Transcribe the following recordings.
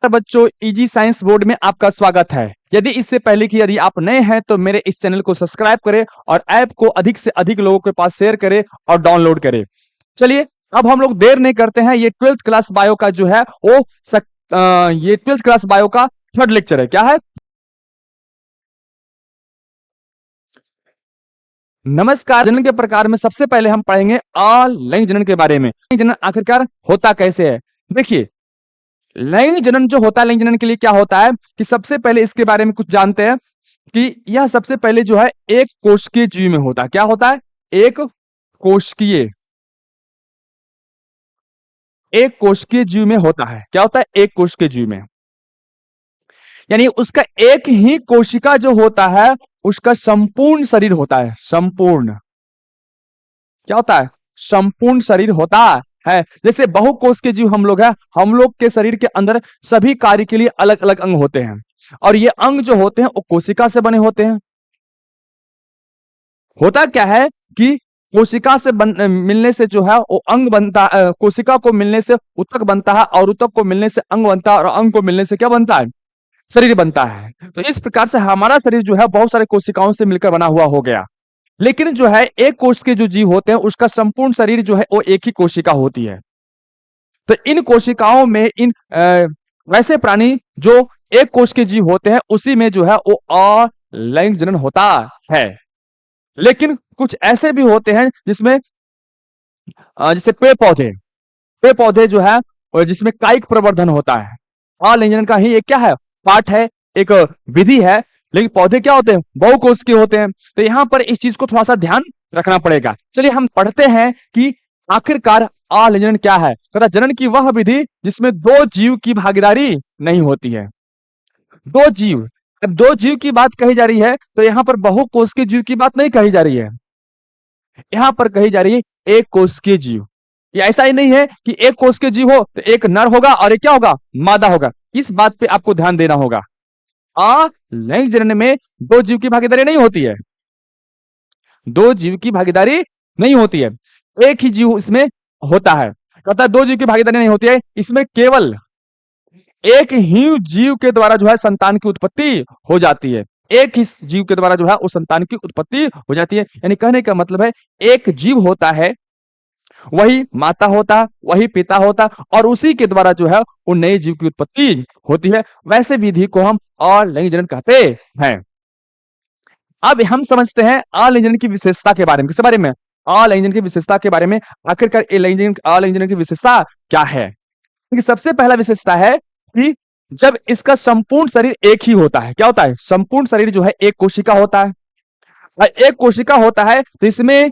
बच्चों, easy science board में आपका स्वागत है। यदि इससे पहले कि यदि आप नए हैं तो मेरे इस चैनल को सब्सक्राइब करें और ऐप को अधिक से अधिक लोगों के पास शेयर करें और डाउनलोड करें। चलिए अब हम लोग देर नहीं करते हैं। ये 12th क्लास बायो का जो है वो ये 12th क्लास बायो का थर्ड लेक्चर है। क्या है? नमस्कार। जनन के प्रकार में सबसे पहले हम पढ़ेंगे अलैंगिक जनन के बारे में। जनन आखिरकार होता कैसे है? देखिए, लैंगिक जनन जो होता है, लैंगिक जनन के लिए क्या होता है कि सबसे पहले इसके बारे में कुछ जानते हैं कि यह सबसे पहले जो है एक कोशिकीय जीव में होता है। क्या होता है? एक कोशिकीय जीव में होता है। क्या होता है? एक कोशिकीय जीव में, यानी उसका एक ही कोशिका जो होता है उसका संपूर्ण शरीर होता है। संपूर्ण क्या होता है? संपूर्ण शरीर होता है। जैसे बहुकोश के जीव हम लोग हैं, हम लोग के शरीर के अंदर सभी कार्य के लिए अलग अलग अंग होते हैं और ये अंग जो होते हैं वो कोशिका से बने होते हैं। होता क्या है कि कोशिका से मिलने से जो है वो अंग बनता है। कोशिका को मिलने से ऊतक बनता है और ऊतक को मिलने से अंग बनता है और अंग को मिलने से क्या बनता है? शरीर बनता है। तो इस प्रकार से हमारा शरीर जो है बहुत सारे कोशिकाओं से मिलकर बना हुआ हो गया। लेकिन जो है एक कोश के जो जीव होते हैं उसका संपूर्ण शरीर जो है वो एक ही कोशिका होती है। तो इन कोशिकाओं में वैसे प्राणी जो एक कोश के जीव होते हैं उसी में जो है वो अलैंगिक जनन होता है। लेकिन कुछ ऐसे भी होते हैं जिसमें जैसे पेड़ पौधे जो है और जिसमें कायिक प्रवर्धन होता है। अलैंगिक जनन का ही एक क्या है? पार्ट है, एक विधि है। लेकिन पौधे क्या होते हैं? बहुकोश के होते हैं। तो यहां पर इस चीज को थोड़ा सा ध्यान रखना पड़ेगा। चलिए हम पढ़ते हैं कि आखिरकार अलैंगिक जनन क्या है। तथा जनन की वह विधि जिसमें दो जीव की भागीदारी नहीं होती है। दो जीव, अब दो जीव की बात कही जा रही है तो यहां पर बहुकोश के जीव की बात नहीं कही जा रही है, यहां पर कही जा रही है एक कोश के जीव। ये ऐसा ही नहीं है कि एक कोश के जीव हो तो एक नर होगा और एक क्या होगा? मादा होगा। इस बात पे आपको ध्यान देना होगा। अलैंगिक जनन में दो जीव की भागीदारी नहीं होती है। दो जीव की भागीदारी नहीं होती है, एक ही जीव इसमें होता है। कहता है दो जीव की भागीदारी नहीं होती है, इसमें केवल एक ही जीव के द्वारा जो है संतान की उत्पत्ति हो जाती है। एक ही जीव के द्वारा जो है उस संतान की उत्पत्ति हो जाती है। यानी कहने का मतलब है एक जीव होता है, वही माता होता, वही पिता होता और उसी के द्वारा जो है वो नए जीव की उत्पत्ति होती है। वैसे विधि को हम अलैंगिक जनन कहते हैं। अब हम समझते हैं अलैंगिक जनन की विशेषता के बारे में। किसके बारे में? अलैंगिक जनन की विशेषता के बारे में। आखिरकार अलैंगिक जनन की विशेषता क्या है? सबसे पहला विशेषता है कि जब इसका संपूर्ण शरीर एक ही होता है। क्या होता है? संपूर्ण शरीर जो है एक कोशिका होता है। और एक कोशिका होता है तो इसमें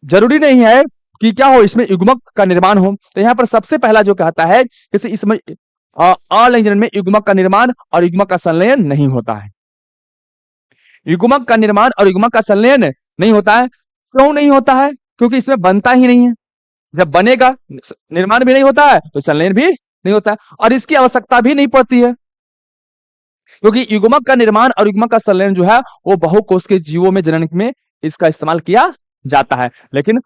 जरूरी नहीं है कि क्या हो, इसमें युग्मक का निर्माण हो। तो यहां पर सबसे पहला जो कहता है कि इसमें अलैंगिक जनन में युग्मक का निर्माण और युग्मक का संलयन नहीं होता है। युग्मक का निर्माण और युग्मक का संलयन नहीं होता है। क्यों नहीं होता है? क्योंकि इसमें बनता ही नहीं है। जब बनेगा, निर्माण भी नहीं होता है तो संलयन भी नहीं होता है और इसकी आवश्यकता भी नहीं पड़ती है, क्योंकि युग्मक का निर्माण और युग्मक का संलयन जो है वो बहुकोश के जीवों में जनन में इसका इस्तेमाल किया जाता है। लेकिन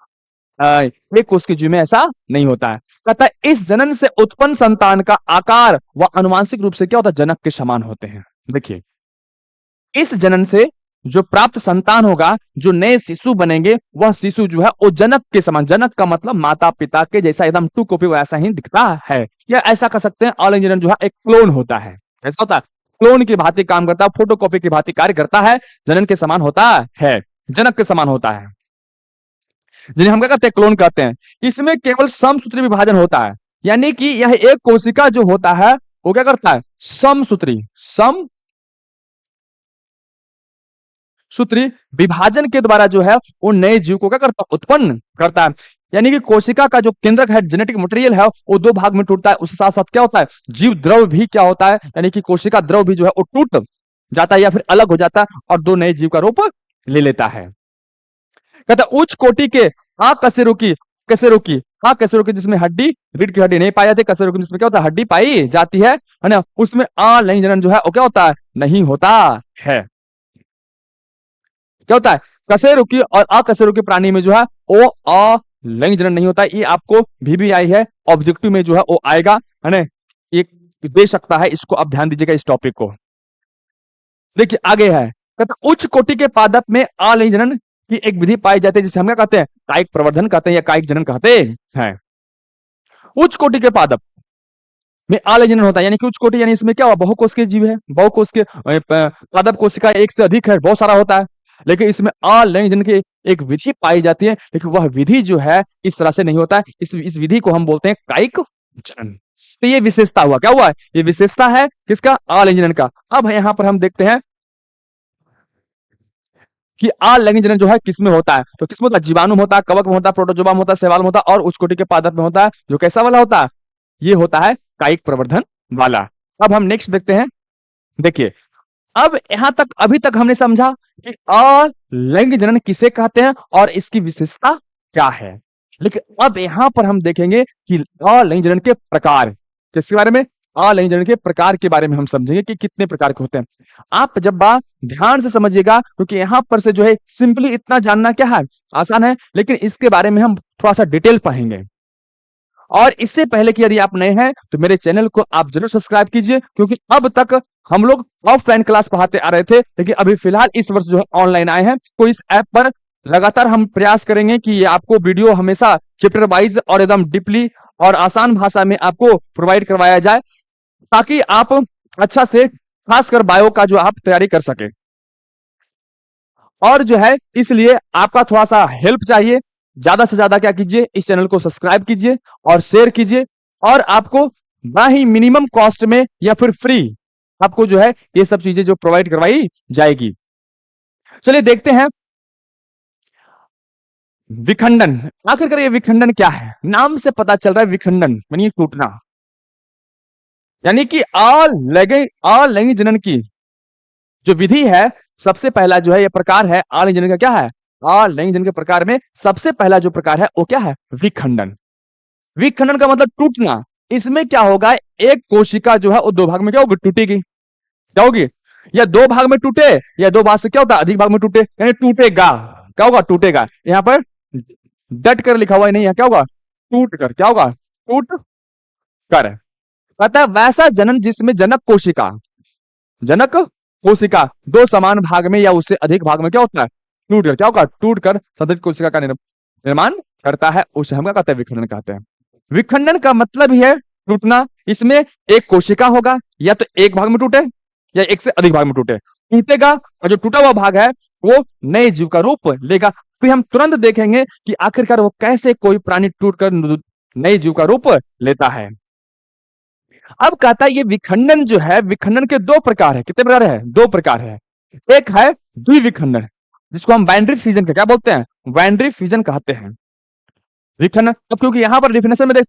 एक कोश के जीव में ऐसा नहीं होता है। कहता है इस जनन से उत्पन्न संतान का आकार व अनुवांशिक रूप से क्या होता है? जनक के समान होते हैं। देखिए, इस जनन से जो प्राप्त संतान होगा, जो नए शिशु बनेंगे, वह शिशु जो है वो जनक के समान, जनक का मतलब माता पिता के जैसा एकदम टू कॉपी वैसा ही दिखता है। या ऐसा कह सकते हैं अलैंगिक जनन जो है एक क्लोन होता है। ऐसा होता है, क्लोन की भांति काम करता है, फोटो कॉपी की भांति कार्य करता है, जनन के समान होता है, जनक के समान होता है, जिन्हें हम क्या कहते हैं? क्लोन कहते हैं। इसमें केवल समसूत्री विभाजन होता है, यानी कि यह एक कोशिका जो होता है वो क्या करता है? समसूत्री विभाजन के द्वारा जो है वो नए जीव को क्या करता है? उत्पन्न करता है। यानी कि कोशिका का जो केंद्रक है, जेनेटिक मटेरियल है, वो दो भाग में टूटता है। उसके साथ साथ क्या होता है? जीव द्रव भी क्या होता है? यानी कि कोशिका द्रव भी जो है वो टूट जाता है या फिर अलग हो जाता है और दो नए जीव का रूप ले लेता है। कहता उच्च कोटि के कशेरुकी जिसमें हड्डी, रीढ़ की हड्डी नहीं पाई जाती, कशेरुकी जिसमें क्या होता है? हड्डी पाई जाती है ना, उसमें अलैंगिक जनन जो है वो क्या होता है? नहीं होता है। क्या होता है? कशेरुकी और अकशेरुकी प्राणी में जो है वो अलैंगिक जनन नहीं होता है। ये आपको VBI है, ऑब्जेक्टिव में जो है वो आएगा, है ना। एक दे सकता है। इसको आप ध्यान दीजिएगा इस टॉपिक को। देखिए आगे है, कहता उच्च कोटि के पादप में अलिंग जनन की एक विधि पाई जाती है, जिसे हम क्या कहते हैं, कायिक प्रवर्धन कहते हैं या कायिक जनन कहते हैं। उच्च कोटि के पादप में अलिंग जनन होता है, यानी कि उच्च कोटि यानी इसमें क्या हुआ, बहुकोशिकीय जीव है, बहुकोशिकीय पादप कोशिका एक से अधिक है, बहुत सारा होता है, लेकिन इसमें अलिंग जनन की एक विधि पाई जाती है, लेकिन वह विधि जो है इस तरह से नहीं होता है। इस विधि को हम बोलते हैं कायिक जनन। तो ये विशेषता हुआ, क्या हुआ, ये विशेषता है किसका, अलिंग जनन का। अब यहां पर हम देखते हैं कि अलिंग जनन जो है किसमें होता है, तो किसमें होता है, जीवाणु में होता है, कवक में होता है, प्रोटोजोआ में होता है, शैवाल में होता है और उच्च कोटि के पादप में होता है। जो कैसा वाला होता है, ये होता है कायिक प्रवर्धन वाला। अब हम नेक्स्ट देखते हैं। देखिए अब यहां तक अभी तक हमने समझा कि अलिंग जनन किसे कहते हैं और इसकी विशेषता क्या है, लेकिन अब यहां पर हम देखेंगे कि अलिंग जनन के प्रकार, किसके बारे में, अलिंग जनन के प्रकार के बारे में हम समझेंगे कि कितने प्रकार के होते हैं। आप जब बात ध्यान से समझिएगा, क्योंकि यहां पर से जो है सिंपली इतना जानना क्या है, आसान है, लेकिन इसके बारे में हम थोड़ा सा डिटेल पढ़ेंगे। और इससे पहले कि यदि आप नए हैं तो मेरे चैनल को आप जरूर सब्सक्राइब कीजिए, क्योंकि अब तक हम लोग ऑफलाइन क्लास पढ़ाते आ रहे थे, लेकिन अभी फिलहाल इस वर्ष जो है ऑनलाइन आए हैं। तो इस ऐप पर लगातार हम प्रयास करेंगे कि ये आपको वीडियो हमेशा चैप्टर वाइज और एकदम डीपली और आसान भाषा में आपको प्रोवाइड करवाया जाए, ताकि आप अच्छा से खासकर बायो का जो आप तैयारी कर सके। और जो है इसलिए आपका थोड़ा सा हेल्प चाहिए, ज्यादा से ज्यादा क्या कीजिए, इस चैनल को सब्सक्राइब कीजिए और शेयर कीजिए, और आपको ना ही मिनिमम कॉस्ट में या फिर फ्री आपको जो है ये सब चीजें जो प्रोवाइड करवाई जाएगी। चलिए देखते हैं विखंडन। आखिरकार ये विखंडन क्या है, नाम से पता चल रहा है विखंडन यानी टूटना, यानी कि अलिंग जनन की जो विधि है, सबसे पहला जो है ये प्रकार है अलिंग जनन का, क्या है, अलिंग जनन के प्रकार में सबसे पहला जो प्रकार है वो क्या है, विखंडन। विखंडन का मतलब टूटना। इसमें क्या होगा, एक कोशिका जो है वो दो भाग में क्या होगी, टूटेगी। क्या होगी, या दो भाग में टूटे या दो भाग से क्या होता है, अधिक भाग में टूटे, यानी टूटेगा, क्या होगा, टूटेगा। यहां पर डट कर लिखा हुआ है, नहीं है, क्या होगा, टूट कर, क्या होगा, टूट कर। अतः वैसा जनन जिसमें जनक कोशिका दो समान भाग में या उससे अधिक भाग में क्या होता है, टूट कर, क्या होगा, टूट कर संतति कोशिका का निर्माण करता है, उसे हम क्या कहते हैं, विखंडन कहते हैं। विखंडन का मतलब ही है टूटना। इसमें एक कोशिका होगा, या तो एक भाग में टूटे या एक से अधिक भाग में टूटेगा, और जो टूटा हुआ भाग है वो नए जीव का रूप लेगा। फिर हम तुरंत देखेंगे कि आखिरकार वो कैसे कोई प्राणी टूटकर नए जीव का रूप लेता है। अब कहता है ये विखंडन जो है, विखंडन के दो प्रकार है। कितने प्रकार है, दो प्रकार है। एक है द्विविखंडन, जिसको हम बाइनरी फिजन का क्या बोलते हैं, बाइनरी फिजन कहते हैं। विखंडन, अब क्योंकि यहां पर डिफिनेशन में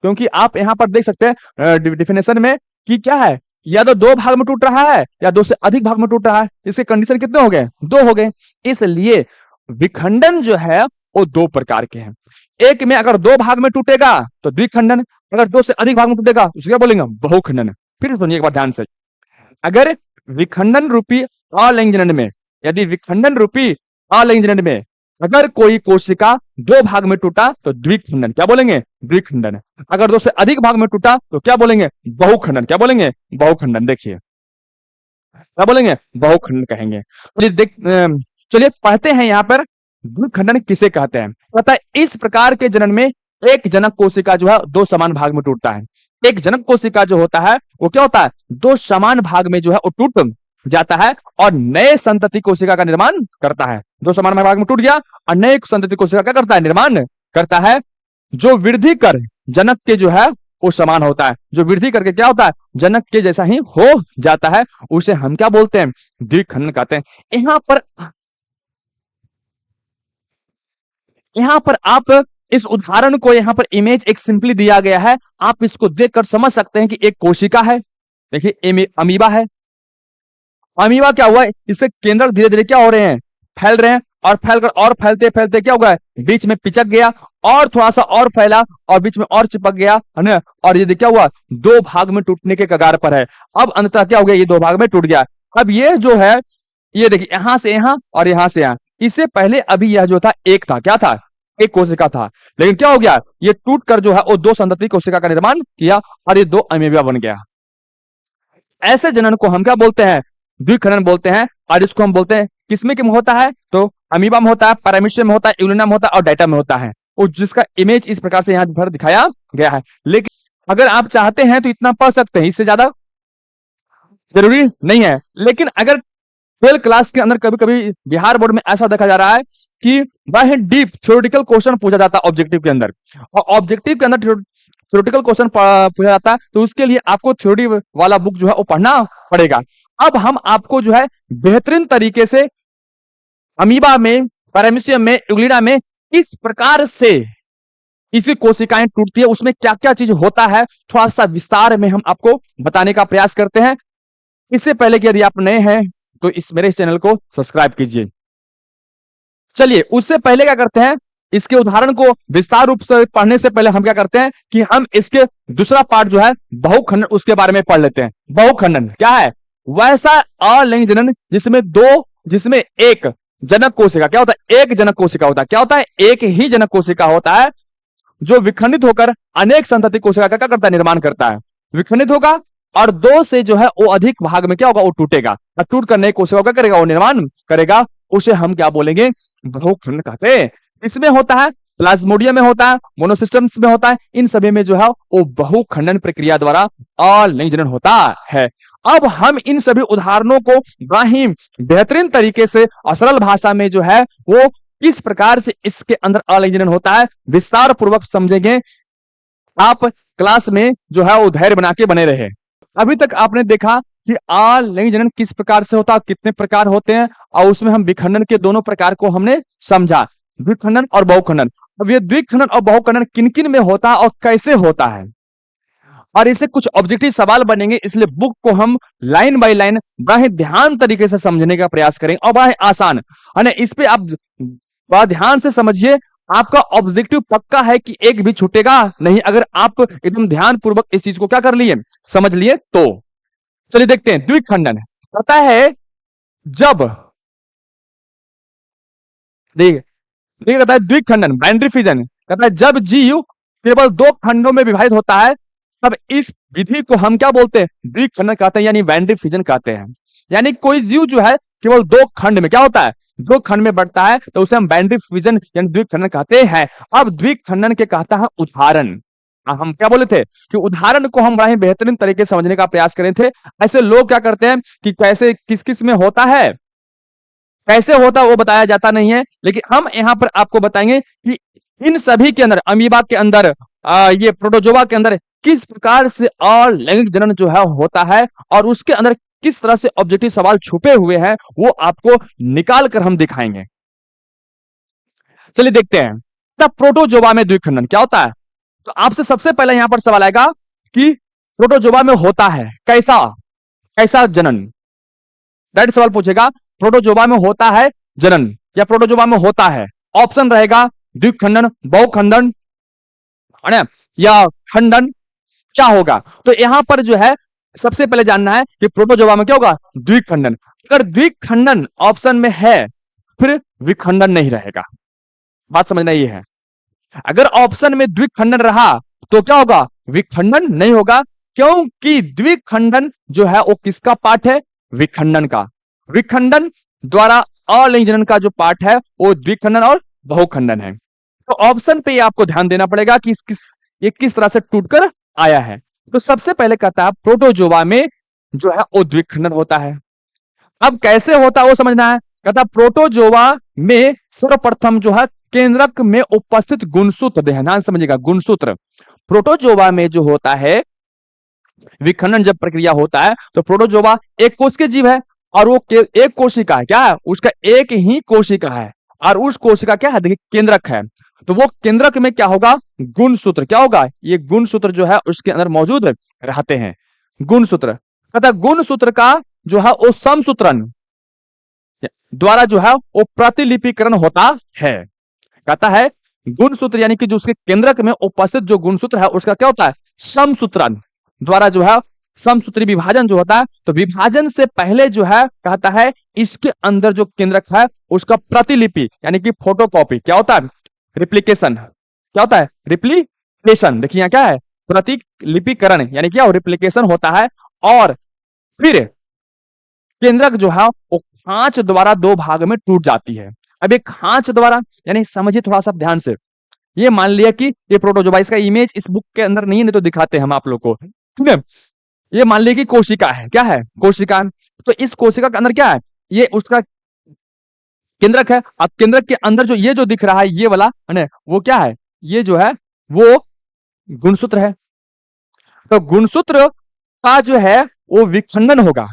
क्योंकि आप यहां पर देख सकते हैं डिफिनेशन में कि क्या है, या तो दो भाग में टूट रहा है या दो से अधिक भाग में टूट रहा है। इसके कंडीशन कितने हो गए, दो हो गए। इसलिए विखंडन जो है वो दो प्रकार के हैं। एक में अगर दो भाग में टूटेगा तो द्विखंडन, अगर दो से अधिक भाग में टूटेगा उसे क्या बोलेंगे, बहुखंडन। फिर सुनिए एक बार ध्यान से, अगर विखंडन रूपी अलिंग जनन में, यदि विखंडन रूपी अलिंग जनन में अगर कोई कोशिका दो भाग में टूटा तो द्विखंडन, क्या बोलेंगे, द्विखंडन। अगर दो से अधिक भाग में टूटा तो क्या बोलेंगे, बहुखंडन, क्या बोलेंगे, बहुखंडन। देखिए क्या बोलेंगे, बहुखंडन कहेंगे। चलिए पढ़ते हैं यहां पर द्विखंडन किसे कहते हैं। पता है, इस प्रकार के जनन में एक जनक कोशिका जो है दो समान भाग में टूटता है। एक जनक कोशिका जो होता है वो क्या होता है, दो समान भाग में जो है वो टूट जाता है और नए संतति कोशिका का निर्माण करता है। दो समान भाग में टूट गया और नए संतति कोशिका क्या करता है, निर्माण करता है, जो वृद्धि कर जनक के जो है वो समान होता है। जो वृद्धि करके क्या होता है, जनक के जैसा ही हो जाता है, उसे हम क्या बोलते हैं, द्विखंडन कहते हैं। यहां पर आप इस उदाहरण को, यहां पर इमेज एक सिंपली दिया गया है, आप इसको देखकर समझ सकते हैं कि एक कोशिका है। देखिए अमीबा है, अमीबा क्या हुआ है, इससे केंद्रक धीरे धीरे क्या हो रहे हैं, फैल रहे हैं, और फैलकर और फैलते फैलते क्या होगा, बीच में पिचक गया और थोड़ा सा और फैला और बीच में और चिपक गया, है ना, और ये क्या हुआ, दो भाग में टूटने के कगार पर है। अब अंततः क्या हो गया, ये दो भाग में टूट गया। अब ये जो है, ये देखिए यहां से यहां और यहां से यहां, इससे पहले अभी यह जो था एक था, क्या था, एक कोशिका था, लेकिन क्या हो गया, ये टूटकर जो है वो दो संतति कोशिका का निर्माण किया और ये दो अमीबा बन गया। ऐसे जनन को हम क्या बोलते हैं, द्विखंडन बोलते हैं। और इसको हम बोलते हैं किसमें में होता है, तो अमीबा में होता है, पैरामीशियम में होता है, यूलिना में होता है और डाइटा में होता है, और जिसका इमेज इस प्रकार से यहां पर दिखाया गया है। लेकिन अगर आप चाहते हैं तो इतना पढ़ सकते हैं, इससे ज्यादा जरूरी नहीं है। लेकिन अगर 12 क्लास के अंदर कभी कभी बिहार बोर्ड में ऐसा देखा जा रहा है कि वह डीप थ्योरेटिकल क्वेश्चन पूछा जाता है ऑब्जेक्टिव के अंदर, और ऑब्जेक्टिव के अंदर थ्योरेटिकल क्वेश्चन पूछा जाता है, तो उसके लिए आपको थ्योरी वाला बुक जो है वो पढ़ना पड़ेगा। अब हम आपको जो है बेहतरीन तरीके से अमीबा में, पैरामीशियम में, यूग्लिना में किस प्रकार से इसकी कोशिकाएं टूटती है, उसमें क्या क्या चीज होता है, थोड़ा सा विस्तार में हम आपको बताने का प्रयास करते हैं। इससे पहले कि यदि आप नए हैं तो इस मेरे चैनल को सब्सक्राइब कीजिए। चलिए, उससे पहले क्या करते हैं, इसके उदाहरण को विस्तार रूप से पढ़ने से पहले हम क्या करते हैं कि हम इसके दूसरा पार्ट जो है बहुखंडन, उसके बारे में पढ़ लेते हैं। बहुखंडन क्या है, वैसा अलिंग जनन जिसमें एक जनक कोशिका, क्या होता है, एक जनक कोशिका होता है, क्या होता है, एक ही जनक कोशिका होता है, जो विखंडित होकर अनेक संतति कोशिका का क्या करता है, निर्माण करता है। विखंडित होगा और दो से जो है वो अधिक भाग में क्या होगा, वो टूटेगा, और टूट कर नई कोशिका क्या करेगा, वो निर्माण करेगा। उसे हम क्या बोलेंगे, बहुखंडन कहते हैं। इसमें होता है, प्लाज्मोडियम में होता है, मोनोसिस्टम्स में होता है, इन सभी में जो है वो बहुखंडन प्रक्रिया द्वारा अलिंग जनन होता है। अब हम इन सभी उदाहरणों को बड़ी बेहतरीन तरीके से और सरल भाषा में जो है वो किस प्रकार से इसके अंदर अलिंग जनन होता है विस्तार पूर्वक समझेंगे। आप क्लास में जो है वो धैर्य बना के बने रहे। अभी तक आपने देखा कि अलिंग जनन किस प्रकार से होता है, कितने प्रकार होते हैं, और उसमें हम विखंडन के दोनों प्रकार को हमने समझा, द्विखंडन और बहुखंडन। अब ये द्विखंडन और बहुखंडन किन किन में होता है और कैसे होता है, और इससे कुछ ऑब्जेक्टिव सवाल बनेंगे, इसलिए बुक को हम लाइन बाय लाइन बड़े ध्यान तरीके से समझने का प्रयास करेंगे, और बड़ा आसान है। इस पे आप बड़ा ध्यान से समझिए, आपका ऑब्जेक्टिव पक्का है कि एक भी छूटेगा नहीं, अगर आप एकदम ध्यान पूर्वक इस चीज को क्या कर लिए, समझ लिए तो। चलिए देखते हैं, द्विखंडन पता है जब, देखिए कहता है द्विखंडन, बाइनरी फिजन, कहता है जब जीव केवल दो खंडों में विभाजित होता है तब इस विधि को हम क्या बोलते हैं, द्विखंडन कहते हैं, यानी बाइनरी फिजन कहते हैं। यानी कोई जीव जो है केवल दो खंड में क्या होता है, दो खंड में बढ़ता है, तो उसे हम बाइनरी फिजन यानी द्विखंडन कहते हैं। अब द्विखंडन के कहता है उदाहरण, हम क्या बोले थे कि उदाहरण को हम बड़ा ही बेहतरीन तरीके से समझने का प्रयास करे थे। ऐसे लोग क्या करते हैं कि कैसे किस किस में होता है, कैसे होता है वो बताया जाता नहीं है, लेकिन हम यहां पर आपको बताएंगे कि इन सभी के अंदर, अमीबा के अंदर, ये प्रोटोजोआ के अंदर किस प्रकार से अलैंगिक जनन जो है होता है, और उसके अंदर किस तरह से ऑब्जेक्टिव सवाल छुपे हुए हैं, वो आपको निकाल कर हम दिखाएंगे। चलिए देखते हैं, तब प्रोटोजोआ में द्विखंडन क्या होता है। तो आपसे सबसे पहले यहां पर सवाल आएगा कि प्रोटोजोआ में होता है कैसा, कैसा जनन, डायरेक्ट सवाल पूछेगा, प्रोटोजोआ में होता है जनन या प्रोटोजोआ में होता है, ऑप्शन रहेगा द्विखंडन, बहुखंडन है ना, या खंडन, क्या होगा। तो यहां पर जो है सबसे पहले जानना है कि प्रोटोजोआ में क्या होगा, द्विखंडन। अगर द्विखंडन ऑप्शन में है फिर विखंडन नहीं रहेगा, बात समझना ये है। अगर ऑप्शन में द्विखंडन रहा तो क्या होगा, विखंडन नहीं होगा, क्योंकि द्विखंडन जो है वो किसका पार्ट है, विखंडन का। विखंडन द्वारा अलिंग जनन का जो पार्ट है वो द्विखंडन और बहुखंडन है। तो ऑप्शन पे आपको ध्यान देना पड़ेगा कि ये किस तरह से टूटकर आया है। तो सबसे पहले कहता है प्रोटोजोआ में जो है वो द्विखंडन होता है। अब कैसे होता है वो समझना है। कहता प्रोटोजोआ में सर्वप्रथम जो है केंद्रक में उपस्थित गुणसूत्र, ध्यान समझिएगा, गुणसूत्र। प्रोटोजोआ में जो होता है विखंडन जब प्रक्रिया होता है तो प्रोटोजोआ एक कोश के जीव है, और वो एक कोशिका है, क्या है, उसका एक ही कोशिका है, और उस कोशिका क्या है, देखिए केंद्रक है। तो वो केंद्रक में क्या होगा, गुणसूत्र, क्या होगा, ये गुणसूत्र जो है उसके अंदर मौजूद रहते हैं। गुणसूत्र कहता गुणसूत्र का जो है वो समसूत्रण द्वारा जो है वो प्रतिलिपिकरण होता है। कहता है गुणसूत्र यानी कि जो उसके केंद्रक में उपस्थित जो गुणसूत्र है उसका क्या होता है, समसूत्रण द्वारा जो है समसूत्री विभाजन जो होता है, तो विभाजन से पहले जो है कहता है इसके अंदर जो केंद्रक है उसका प्रतिलिपि यानी कि फोटोकॉपी क्या होता है, रिप्लिकेशन क्या होता है? रिप्लिकेशन, देखिए यहाँ क्या है? प्रतिलिपिकरण, यानी क्या रिप्लिकेशन होता है। और फिर केंद्रक जो है वो खांच द्वारा दो भाग में टूट जाती है। अब ये खांच द्वारा यानी समझिए थोड़ा सा ध्यान से, ये मान लिया कि ये प्रोटोजोआ, इसका इमेज इस बुक के अंदर नहीं है, नहीं तो दिखाते हम आप लोग को, ठीक है। ये मान लिया कि कोशिका है, क्या है? कोशिका। तो इस कोशिका के अंदर क्या है? ये उसका केंद्रक है। अब केंद्रक के अंदर जो ये जो दिख रहा है ये वाला है ना, वो क्या है? ये जो है वो गुणसूत्र है। तो गुणसूत्र का जो है वो विखंडन होगा,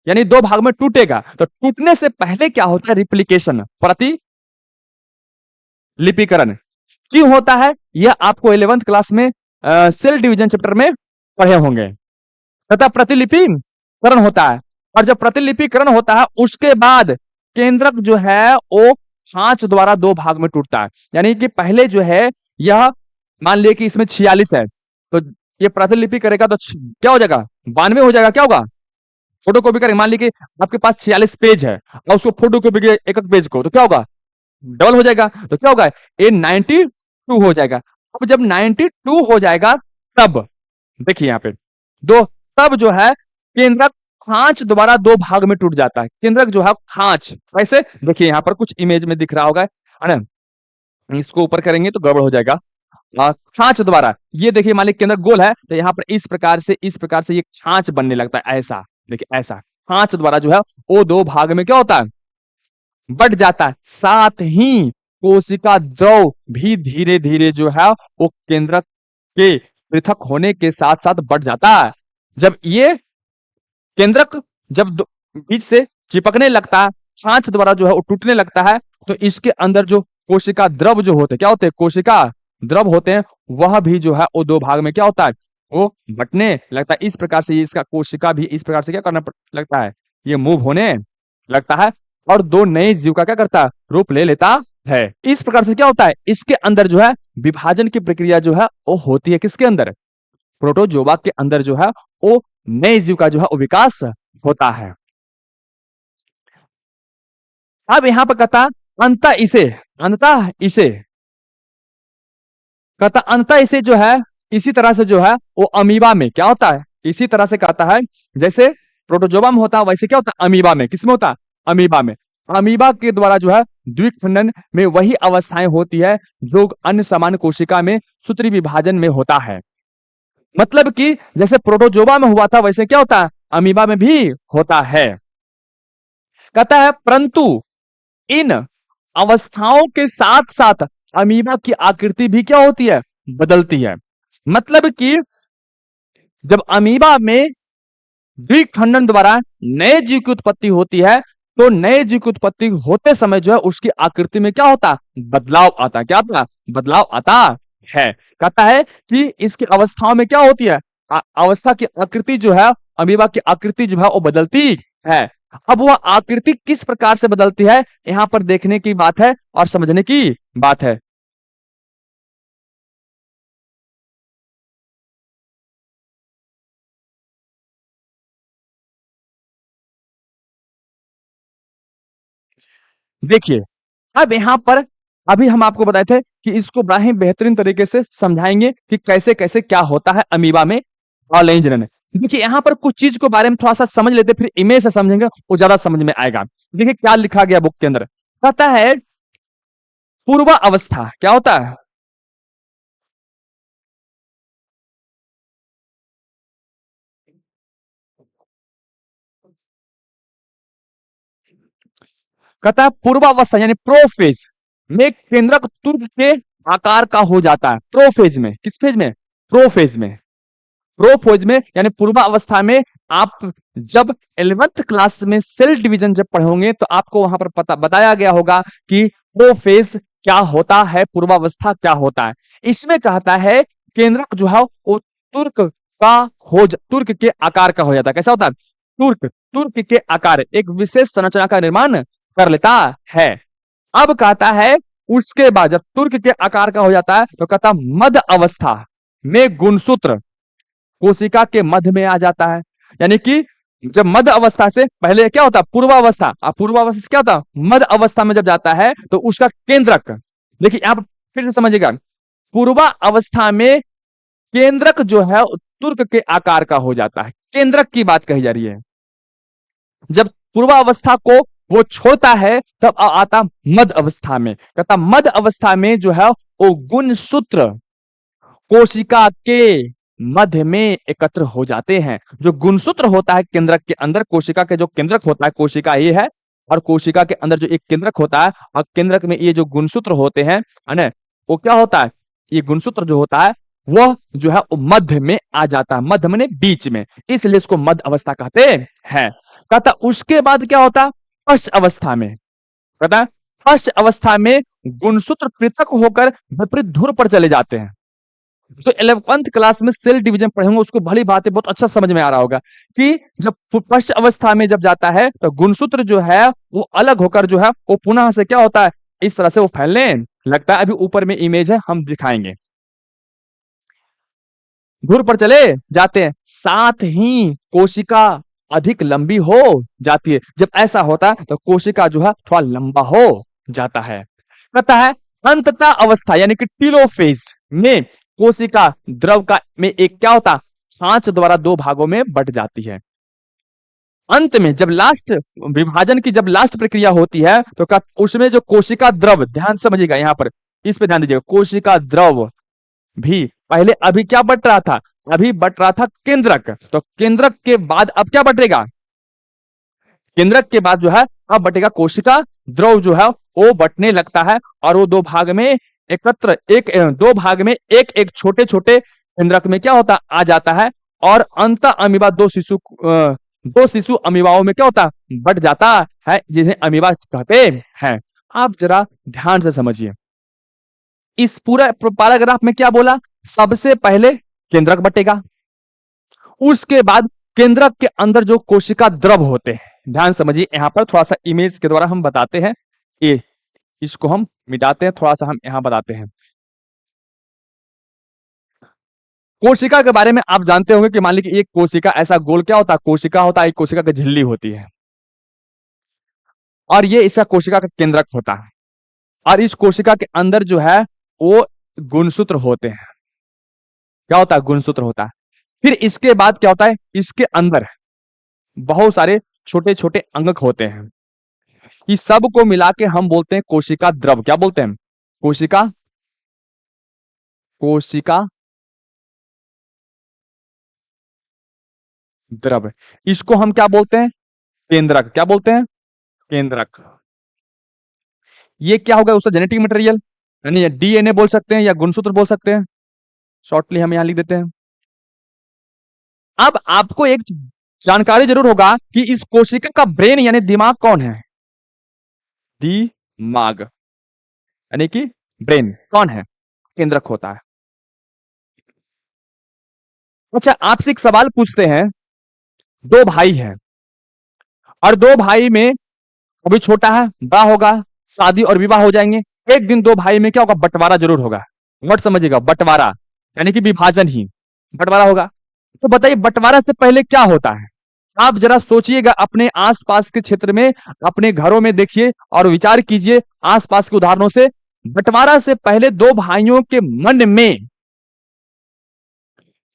यानी दो भाग में टूटेगा। तो टूटने से पहले क्या होता है? रिप्लिकेशन, प्रतिलिपिकरण। क्यों होता है? यह आपको 11th क्लास में सेल डिवीजन चैप्टर में पढ़े होंगे। तथा प्रतिलिपिकरण होता है, और जब प्रतिलिपिकरण होता है उसके बाद केंद्रक जो है वो खांच द्वारा दो भाग में टूटता है। यानी कि पहले जो है यह मान लिया कि इसमें 46 है, तो ये प्रतिलिपि करेगा तो क्या हो जाएगा? 92 हो जाएगा। क्या होगा? फोटो कॉपी करेंगे, मान लीजिए आपके पास 46 पेज है और उसको फोटो कॉपी के एक एक पेज को, तो क्या होगा? डबल हो जाएगा। तो क्या होगा? ये 92 हो जाएगा। अब जब 92 हो जाएगा तब देखिए यहाँ पे दो, तब जो है केंद्रक खांच दोबारा दो भाग में टूट जाता है। केंद्रक जो है खांच कैसे? देखिए यहाँ पर कुछ इमेज में दिख रहा होगा, है ना। इसको ऊपर करेंगे तो गड़बड़ हो जाएगा। खांच द्वारा ये देखिए मालिक केंद्र गोल है, तो यहाँ पर इस प्रकार से ये खांच बनने लगता है। ऐसा देखिए, ऐसा खांच द्वारा जो है वो दो भाग में क्या होता है? बढ़ जाता है। साथ ही कोशिका द्रव भी धीरे धीरे जो है वो केंद्रक के पृथक होने के साथ साथ बढ़ जाता है। जब ये केंद्रक जब बीच से चिपकने लगता है, खांच द्वारा जो है वो टूटने लगता है, तो इसके अंदर जो कोशिका द्रव जो होते क्या होते हैं? कोशिका द्रव होते हैं, वह भी जो है वो दो भाग में क्या होता है? वो बंटने लगता है। इस प्रकार से ये इसका कोशिका भी इस प्रकार से क्या करना लगता है? ये मूव होने लगता है और दो नए जीव का क्या करता है? रूप ले लेता है। इस प्रकार से क्या होता है? इसके अंदर जो है विभाजन की प्रक्रिया जो है वो होती है। किसके अंदर? प्रोटोजोआ के अंदर जो है वो नए जीव का जो है वो विकास होता है। अब यहां पर कहता अंतः इसे कहता अंतः इसे जो है इसी तरह से जो है वो अमीबा में क्या होता है? इसी तरह से कहता है जैसे प्रोटोजोआ में होता है वैसे क्या होता है? अमीबा में। किसमें होता है? अमीबा में। अमीबा के द्वारा जो है द्विखंडन में वही अवस्थाएं होती है जो अन्य सामान्य कोशिका में सूत्री विभाजन में होता है। मतलब कि जैसे प्रोटोजोआ में हुआ था वैसे क्या होता है? अमीबा में भी होता है। कहता है परंतु इन अवस्थाओं के साथ साथ अमीबा की आकृति भी क्या होती है? बदलती है। मतलब कि जब अमीबा में द्विखंडन द्वारा नए जीव की उत्पत्ति होती है, तो नए जीव की उत्पत्ति होते समय जो है उसकी आकृति में क्या होता है? बदलाव आता है। क्या आता? बदलाव आता है। कहता है कि इसकी अवस्थाओं में क्या होती है? अवस्था की आकृति जो है, अमीबा की आकृति जो है वो बदलती है। अब वह आकृति किस प्रकार से बदलती है, यहां पर देखने की बात है और समझने की बात है। देखिए, अब यहां पर अभी हम आपको बताए थे कि इसको बड़ा ही बेहतरीन तरीके से समझाएंगे कि कैसे कैसे क्या होता है अमीबा में ऑनलाइन जनन। देखिए यहां पर कुछ चीज के बारे में थोड़ा सा समझ लेते, फिर इमेज से समझेंगे वो ज्यादा समझ में आएगा। देखिए क्या लिखा गया बुक के अंदर, कहता है पूर्वा अवस्था क्या होता है? कहता है पूर्वावस्था यानी प्रोफेज में केंद्रक तुर्क के आकार का हो जाता है। प्रोफेज में, किस फेज में? प्रोफेज में। प्रोफेज में यानी पूर्वावस्था में। आप जब 11th क्लास में सेल डिवीजन जब पढ़ोगे तो आपको वहां पर पता बताया गया होगा कि प्रोफेज क्या होता है, पूर्वावस्था क्या होता है। इसमें कहता है केंद्रक जो है वो तुर्क का तुर्क के आकार का हो जाता है। कैसा होता है? तुर्क तुर्क के आकार, एक विशेष संरचना का निर्माण कर लेता है। अब कहता है उसके बाद जब तुर्क के आकार का हो जाता है तो कहता मध्य अवस्था में गुणसूत्र कोशिका के मध्य में आ जाता है। यानी कि जब मध्य अवस्था से पहले क्या होता है? पूर्वावस्था। पूर्वावस्था से क्या होता है? मध्य अवस्था में जब जाता है तो उसका केंद्रक, देखिए यहां पर फिर से समझिएगा, पूर्वा अवस्था में केंद्रक जो है तुर्क के आकार का हो जाता है। केंद्रक की बात कही जा रही है। जब पूर्वावस्था को वो छोड़ता है तब आता मध्य अवस्था में। कहता मध्य अवस्था में जो है वो गुणसूत्र कोशिका के मध्य में एकत्र हो जाते हैं। जो गुणसूत्र होता है केंद्रक के अंदर, कोशिका के जो केंद्रक होता है, कोशिका ये है और कोशिका के अंदर जो एक केंद्रक होता है, और केंद्रक में ये जो गुणसूत्र होते हैं, है ना, वो क्या होता है, ये गुणसूत्र जो होता है वह जो है वो मध्य में आ जाता है। मध्य माने बीच में, इसलिए इसको मध्य अवस्था कहते हैं। कहता उसके बाद क्या होता है, पश्च अवस्था में। कहता है पश्च अवस्था में गुणसूत्र पृथक होकर विपरीत ध्रुव पर चले जाते हैं। तो 11th क्लास में सेल डिवीजन पढ़ेंगे, उसको भली बात है, बहुत अच्छा समझ में आ रहा होगा कि जब पश्च अवस्था में जब जाता है तो गुणसूत्र जो है वो अलग होकर जो है वो पुनः से क्या होता है, इस तरह से वो फैलने लगता है। अभी ऊपर में इमेज है, हम दिखाएंगे। ध्रुव पर चले जाते हैं, साथ ही कोशिका अधिक लंबी हो जाती है। जब ऐसा होता है तो कोशिका जो है थोड़ा लंबा हो जाता है। कहता है अंततः अवस्था यानी कि टीलोफेज में कोशिका द्रव का में एक क्या होता, छांच द्वारा दो भागों में बट जाती है। अंत में जब लास्ट विभाजन की जब लास्ट प्रक्रिया होती है तो उसमें जो कोशिका द्रव, ध्यान समझिएगा यहां पर, इस पे ध्यान दीजिएगा, कोशिका द्रव भी पहले अभी क्या बट रहा था, अभी बट रहा था केंद्रक। तो केंद्रक के बाद अब क्या बटेगा, केंद्रक के बाद जो है अब बटेगा कोशिका द्रव, जो है वो बटने लगता है और वो दो भाग में एकत्र, दो भाग में एक एक छोटे छोटे केंद्रक में क्या होता आ जाता है। और अंत अमीबा दो शिशु अमीबाओं में क्या होता बट जाता है, जिसे अमीबा कहते हैं। आप जरा ध्यान से समझिए, इस पूरा पैराग्राफ में क्या बोला, सबसे पहले केंद्रक बटेगा, उसके बाद केंद्रक के अंदर जो कोशिका द्रव होते हैं, ध्यान समझिए यहां पर थोड़ा सा इमेज के द्वारा हम बताते हैं, ये इसको हम मिटाते हैं, थोड़ा सा हम यहां बताते हैं। कोशिका के बारे में आप जानते होंगे कि मान लीजिए एक कोशिका ऐसा गोल क्या होता है, कोशिका होता है, एक कोशिका की झिल्ली होती है और ये इसका कोशिका का केंद्रक होता है। और इस कोशिका के अंदर जो है वो गुणसूत्र होते हैं। क्या होता है, गुणसूत्र होता है। फिर इसके बाद क्या होता है, इसके अंदर बहुत सारे छोटे छोटे अंगक होते हैं। इस सब को मिला के हम बोलते हैं कोशिका द्रव। क्या बोलते हैं, कोशिका द्रव। इसको हम क्या बोलते हैं, केंद्रक। क्या बोलते हैं, केंद्रक। ये क्या होगा, उसका जेनेटिक मटेरियल यानी डीएनए बोल सकते हैं या गुणसूत्र बोल सकते हैं, शॉर्टली हम यहां लिख देते हैं। अब आपको एक जानकारी जरूर होगा कि इस कोशिका का ब्रेन यानी दिमाग कौन है, दिमाग यानी कि ब्रेन कौन है, केंद्रक होता है। अच्छा, आपसे एक सवाल पूछते हैं, दो भाई हैं और दो भाई में अभी छोटा है, बड़ा होगा, शादी और विवाह हो जाएंगे, एक दिन दो भाई में क्या होगा, बंटवारा जरूर होगा। वर्ड समझिएगा, बंटवारा यानी कि विभाजन ही बंटवारा होगा। तो बताइए बंटवारा से पहले क्या होता है, आप जरा सोचिएगा, अपने आसपास के क्षेत्र में, अपने घरों में देखिए और विचार कीजिए आसपास के उदाहरणों से। बंटवारा से पहले दो भाइयों के मन में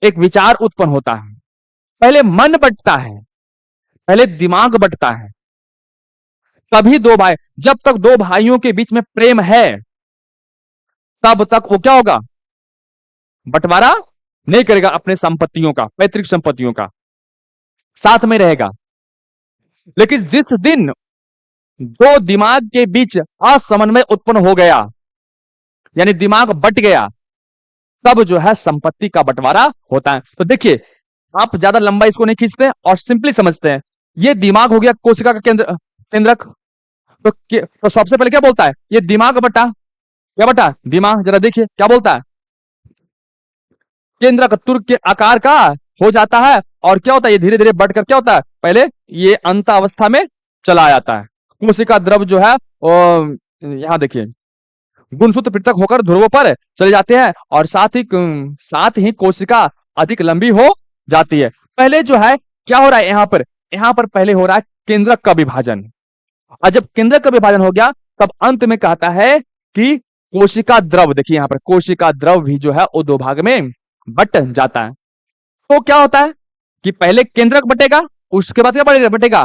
एक विचार उत्पन्न होता है। पहले मन बंटता है, पहले दिमाग बंटता है, तभी दो भाई, जब तक दो भाइयों के बीच में प्रेम है तब तक वो क्या होगा, बंटवारा नहीं करेगा, अपने संपत्तियों का, पैतृक संपत्तियों का साथ में रहेगा। लेकिन जिस दिन दो दिमाग के बीच असमन्वय उत्पन्न हो गया यानी दिमाग बट गया, तब जो है संपत्ति का बंटवारा होता है। तो देखिए, आप ज्यादा लंबा इसको नहीं खींचते और सिंपली समझते हैं, ये दिमाग हो गया कोशिका का केंद्रक। तो सबसे पहले क्या बोलता है, ये दिमाग बटा, क्या बटा, दिमाग। जरा देखिए क्या बोलता है, केंद्रक तुर्क के आकार का हो जाता है और क्या होता है, ये धीरे धीरे बढ़कर क्या होता है, पहले ये अंत अवस्था में चला जाता है। कोशिका द्रव जो है यहां देखिए, गुणसूत्र पृथक होकर ध्रुवों पर चले जाते हैं और साथ ही कोशिका अधिक लंबी हो जाती है। पहले जो है क्या हो रहा है, यहां पर पहले हो रहा है केंद्रक का विभाजन, और जब केंद्रक का विभाजन हो गया तब अंत में कहता है कि कोशिका द्रव, देखिए यहां पर कोशिका द्रव भी जो है वो दो भाग में बट जाता है। तो क्या होता है कि पहले केंद्रक बटेगा, उसके बाद क्या बटेगा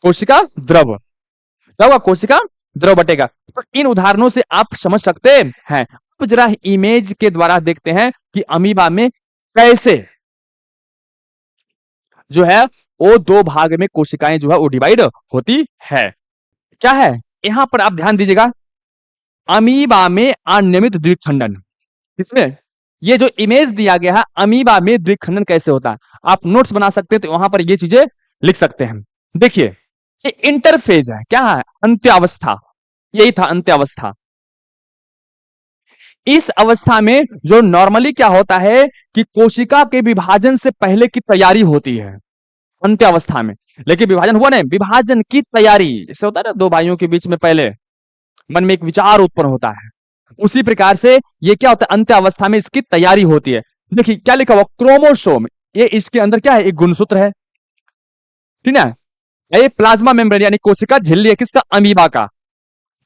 कोशिका द्रव, क्या होगा कोशिका द्रव बटेगा। तो इन उदाहरणों से आप समझ सकते हैं। अब जरा इमेज के द्वारा देखते हैं कि अमीबा में कैसे जो है वो दो भाग में कोशिकाएं जो है वो डिवाइड होती है। क्या है यहां पर आप ध्यान दीजिएगा, अमीबा में अनियमित द्विखंडन, इसमें ये जो इमेज दिया गया है अमीबा में द्विखंडन कैसे होता है, आप नोट्स बना सकते हैं तो वहां पर ये चीजें लिख सकते हैं। देखिए ये इंटरफेज है, क्या है अंत्यावस्था, यही था अंत्यावस्था। इस अवस्था में जो नॉर्मली क्या होता है कि कोशिका के विभाजन से पहले की तैयारी होती है अंत्यावस्था में, लेकिन विभाजन हुआ नहीं, विभाजन की तैयारी जैसे होता है ना दो भाइयों के बीच में पहले मन में एक विचार उत्पन्न होता है, उसी प्रकार से ये क्या होता है अंत्यावस्था में इसकी तैयारी होती है। देखिए क्या लिखा हुआ क्रोमोसोम, ये इसके अंदर क्या है एक गुणसूत्र है, ठीक है, ये प्लाज्मा मेम्ब्रेन यानी कोशिका झिल्ली है किसका अमीबा का।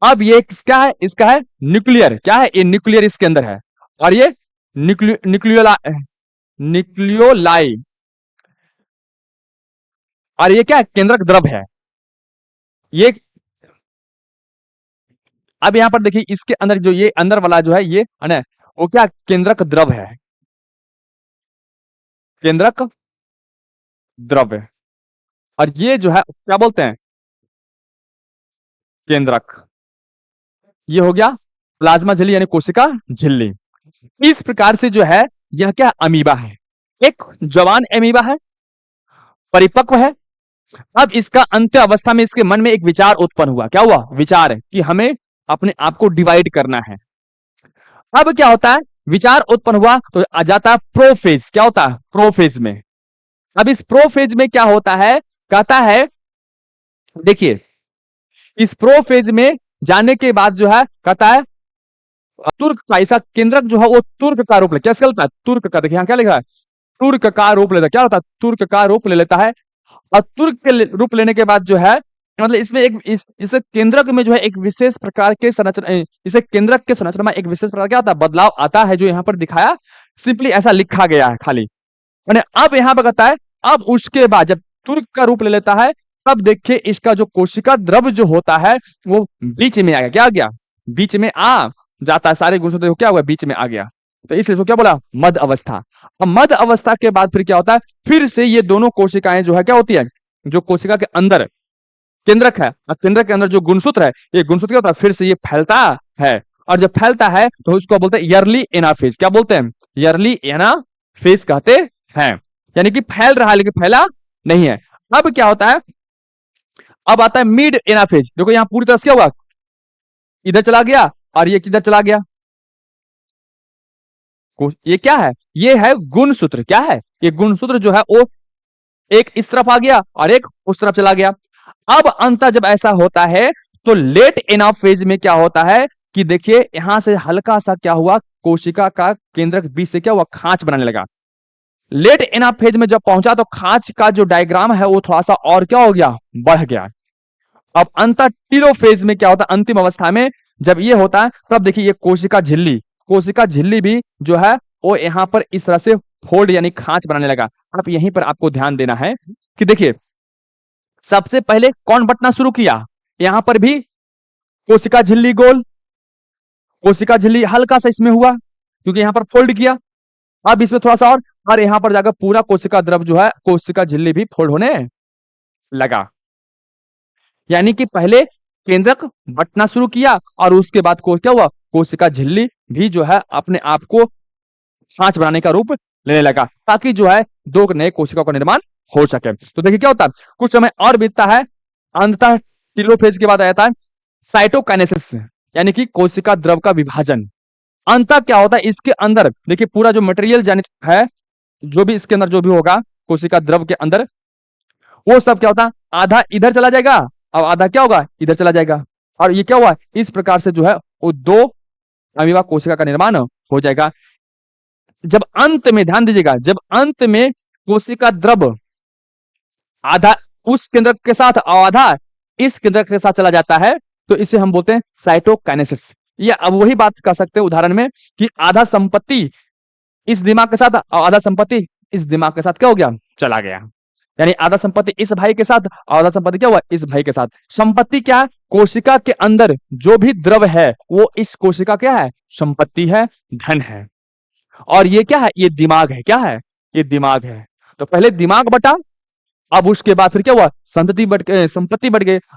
अब ये क्या है इसका है न्यूक्लियर, क्या है ये न्यूक्लियर इसके अंदर है, और ये न्यूक्लियोलाई, और ये क्या है केंद्रक द्रव है ये। अब यहां पर देखिए इसके अंदर जो ये अंदर वाला जो है ये है ना वो क्या केंद्रक द्रव है, केंद्रक द्रव है, और ये जो है क्या बोलते हैं केंद्रक, ये हो गया प्लाज्मा झिल्ली यानी कोशिका झिल्ली। इस प्रकार से जो है यह क्या अमीबा है, एक जवान अमीबा है, परिपक्व है। अब इसका अंत्य अवस्था में इसके मन में एक विचार उत्पन्न हुआ, क्या हुआ विचार है कि हमें अपने आप को डिवाइड करना है। अब क्या होता है विचार उत्पन्न हुआ तो आ जाता है प्रोफेज, क्या होता है प्रोफेज में। अब इस प्रोफेज में क्या होता है कहता है, देखिए इस प्रोफेज में जाने के बाद जो है कहता है तुर्क का ऐसा केंद्रक जो है वो तुर्क का रूप ले, क्या चलता है तुर्क का, देखिए यहां क्या लिखा है तुर्क का रूप लेता है, क्या होता है तुर्क का रूप ले लेता है। और तुर्क के रूप लेने के बाद जो है मतलब इसमें एक इस केंद्रक में जो है एक विशेष प्रकार के संरचना, इसे केंद्रक के संरचना में एक विशेष प्रकार क्या आता है बदलाव आता है, जो यहाँ पर दिखाया सिंपली ऐसा लिखा गया है खाली। अब यहाँ पर कहता है अब उसके बाद जब तुर्क का रूप ले लेता है तब देखिए इसका जो कोशिका द्रव जो होता है वो बीच में आ गया, क्या आ गया बीच में आ जाता है, सारे गुणसूत्र क्या हुआ बीच में आ गया, तो इसलिए इसको क्या बोला मध्य अवस्था। अब मध्य अवस्था के बाद फिर क्या होता है फिर से ये दोनों कोशिकाएं जो है क्या होती है जो कोशिका के अंदर केंद्रक है और केंद्रक के अंदर जो गुणसूत्र है ये गुणसूत्र क्या होता है फिर से ये फैलता है, और जब फैलता है तो उसको बोलते हैं ईयरली एनाफेज, क्या बोलते हैं ईयरली एनाफेज कहते हैं, यानी कि फैल रहा है लेकिन फैला नहीं है। अब क्या होता है अब आता है मिड एनाफेज, देखो यहां पूरी तरह से क्या हुआ इधर चला गया और ये किधर चला गया, ये क्या है ये है गुणसूत्र, क्या है ये गुणसूत्र जो है वो एक इस तरफ आ गया और एक उस तरफ चला गया। अब अंतर जब ऐसा होता है तो लेट एनाफेज में क्या होता है कि देखिए यहां से हल्का सा क्या हुआ कोशिका का केंद्रक बीच से क्या हुआ खांच बनाने लगा। लेट एनाफेज में जब पहुंचा तो खांच का जो डायग्राम है वो थोड़ा सा और क्या हो गया बढ़ गया। अब अंतर टीलोफेज में क्या होता है अंतिम अवस्था में जब ये होता है तब देखिए ये कोशिका झिल्ली भी जो है वो यहां पर इस तरह से फोल्ड यानी खांच बनाने लगा। अब यहीं पर आपको ध्यान देना है कि देखिए सबसे पहले कौन बटना शुरू किया, यहां पर भी कोशिका झिल्ली गोल, कोशिका झिल्ली हल्का सा इसमें हुआ क्योंकि यहां पर फोल्ड किया, अब इसमें थोड़ा सा और यहां पर जाकर पूरा कोशिका द्रव जो है कोशिका झिल्ली भी फोल्ड होने लगा। यानी कि पहले केंद्रक बटना शुरू किया और उसके बाद क्या हुआ कोशिका झिल्ली भी जो है अपने आप को खांच बनाने का रूप लेने लगा ताकि जो है दो नए कोशिका का निर्माण हो सके। तो देखिए क्या होता है कुछ समय और बीतता है, अंततः टीलोफेज के बाद आता है साइटोकाइनेसिस यानी कि कोशिका द्रव का विभाजन। अंततः क्या होता है इसके अंदर देखिए पूरा जो मटेरियल जानित है जो भी इसके अंदर जो भी होगा कोशिका द्रव के अंदर वो सब क्या होता है आधा इधर चला जाएगा और आधा क्या होगा इधर चला जाएगा, और ये क्या हुआ इस प्रकार से जो है वो दो अमीबा कोशिका का निर्माण हो जाएगा। जब अंत में ध्यान दीजिएगा जब अंत में कोशिका द्रव आधा उस केंद्र के साथ और आधा इस केंद्र के साथ चला जाता है तो इसे हम बोलते हैं साइटोकाइनेसिस। ये अब वही बात कर सकते हैं उदाहरण में कि आधा संपत्ति इस दिमाग के साथ और आधा संपत्ति इस दिमाग के साथ क्या हो गया, चला गया। यानी आधा संपत्ति इस भाई के साथ और आधा संपत्ति क्या हुआ, इस भाई के साथ। संपत्ति क्या है, कोशिका के अंदर जो भी द्रव है वो इस कोशिका क्या है, संपत्ति है, धन है। और ये क्या है, ये दिमाग है, क्या है, ये दिमाग है। तो पहले दिमाग बटा, अब उसके बाद फिर क्या हुआ, संपत्ति बढ़ गई,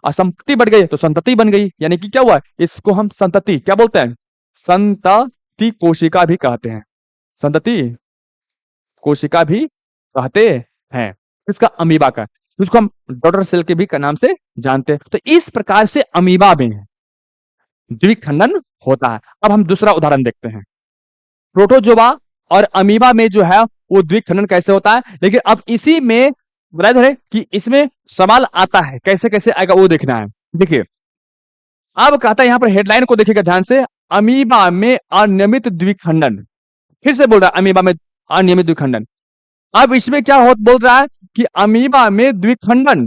और संपत्ति बढ़ गई तो संतति बन गई। यानी कि क्या हुआ, इसको हम संतति क्या बोलते हैं, संतति कोशिका भी कहते हैं, संतति कोशिका भी कहते हैं। इसका अमीबा का, इसको हम डॉटर सेल के भी का नाम से जानते हैं। तो इस प्रकार से अमीबा में द्विखंडन होता है। अब हम दूसरा उदाहरण देखते हैं, प्रोटोजोआ और अमीबा में जो है वो द्विखंडन कैसे होता है। लेकिन अब इसी में बताया है कि इसमें सवाल आता है, कैसे कैसे आएगा वो देखना है। देखिए अब कहता है, यहां पर हेडलाइन को देखिएगा ध्यान से, अमीबा में अनियमित द्विखंडन। फिर से बोल रहा है अमीबा में अनियमित द्विखंडन। अब इसमें क्या बोल रहा है कि अमीबा में द्विखंडन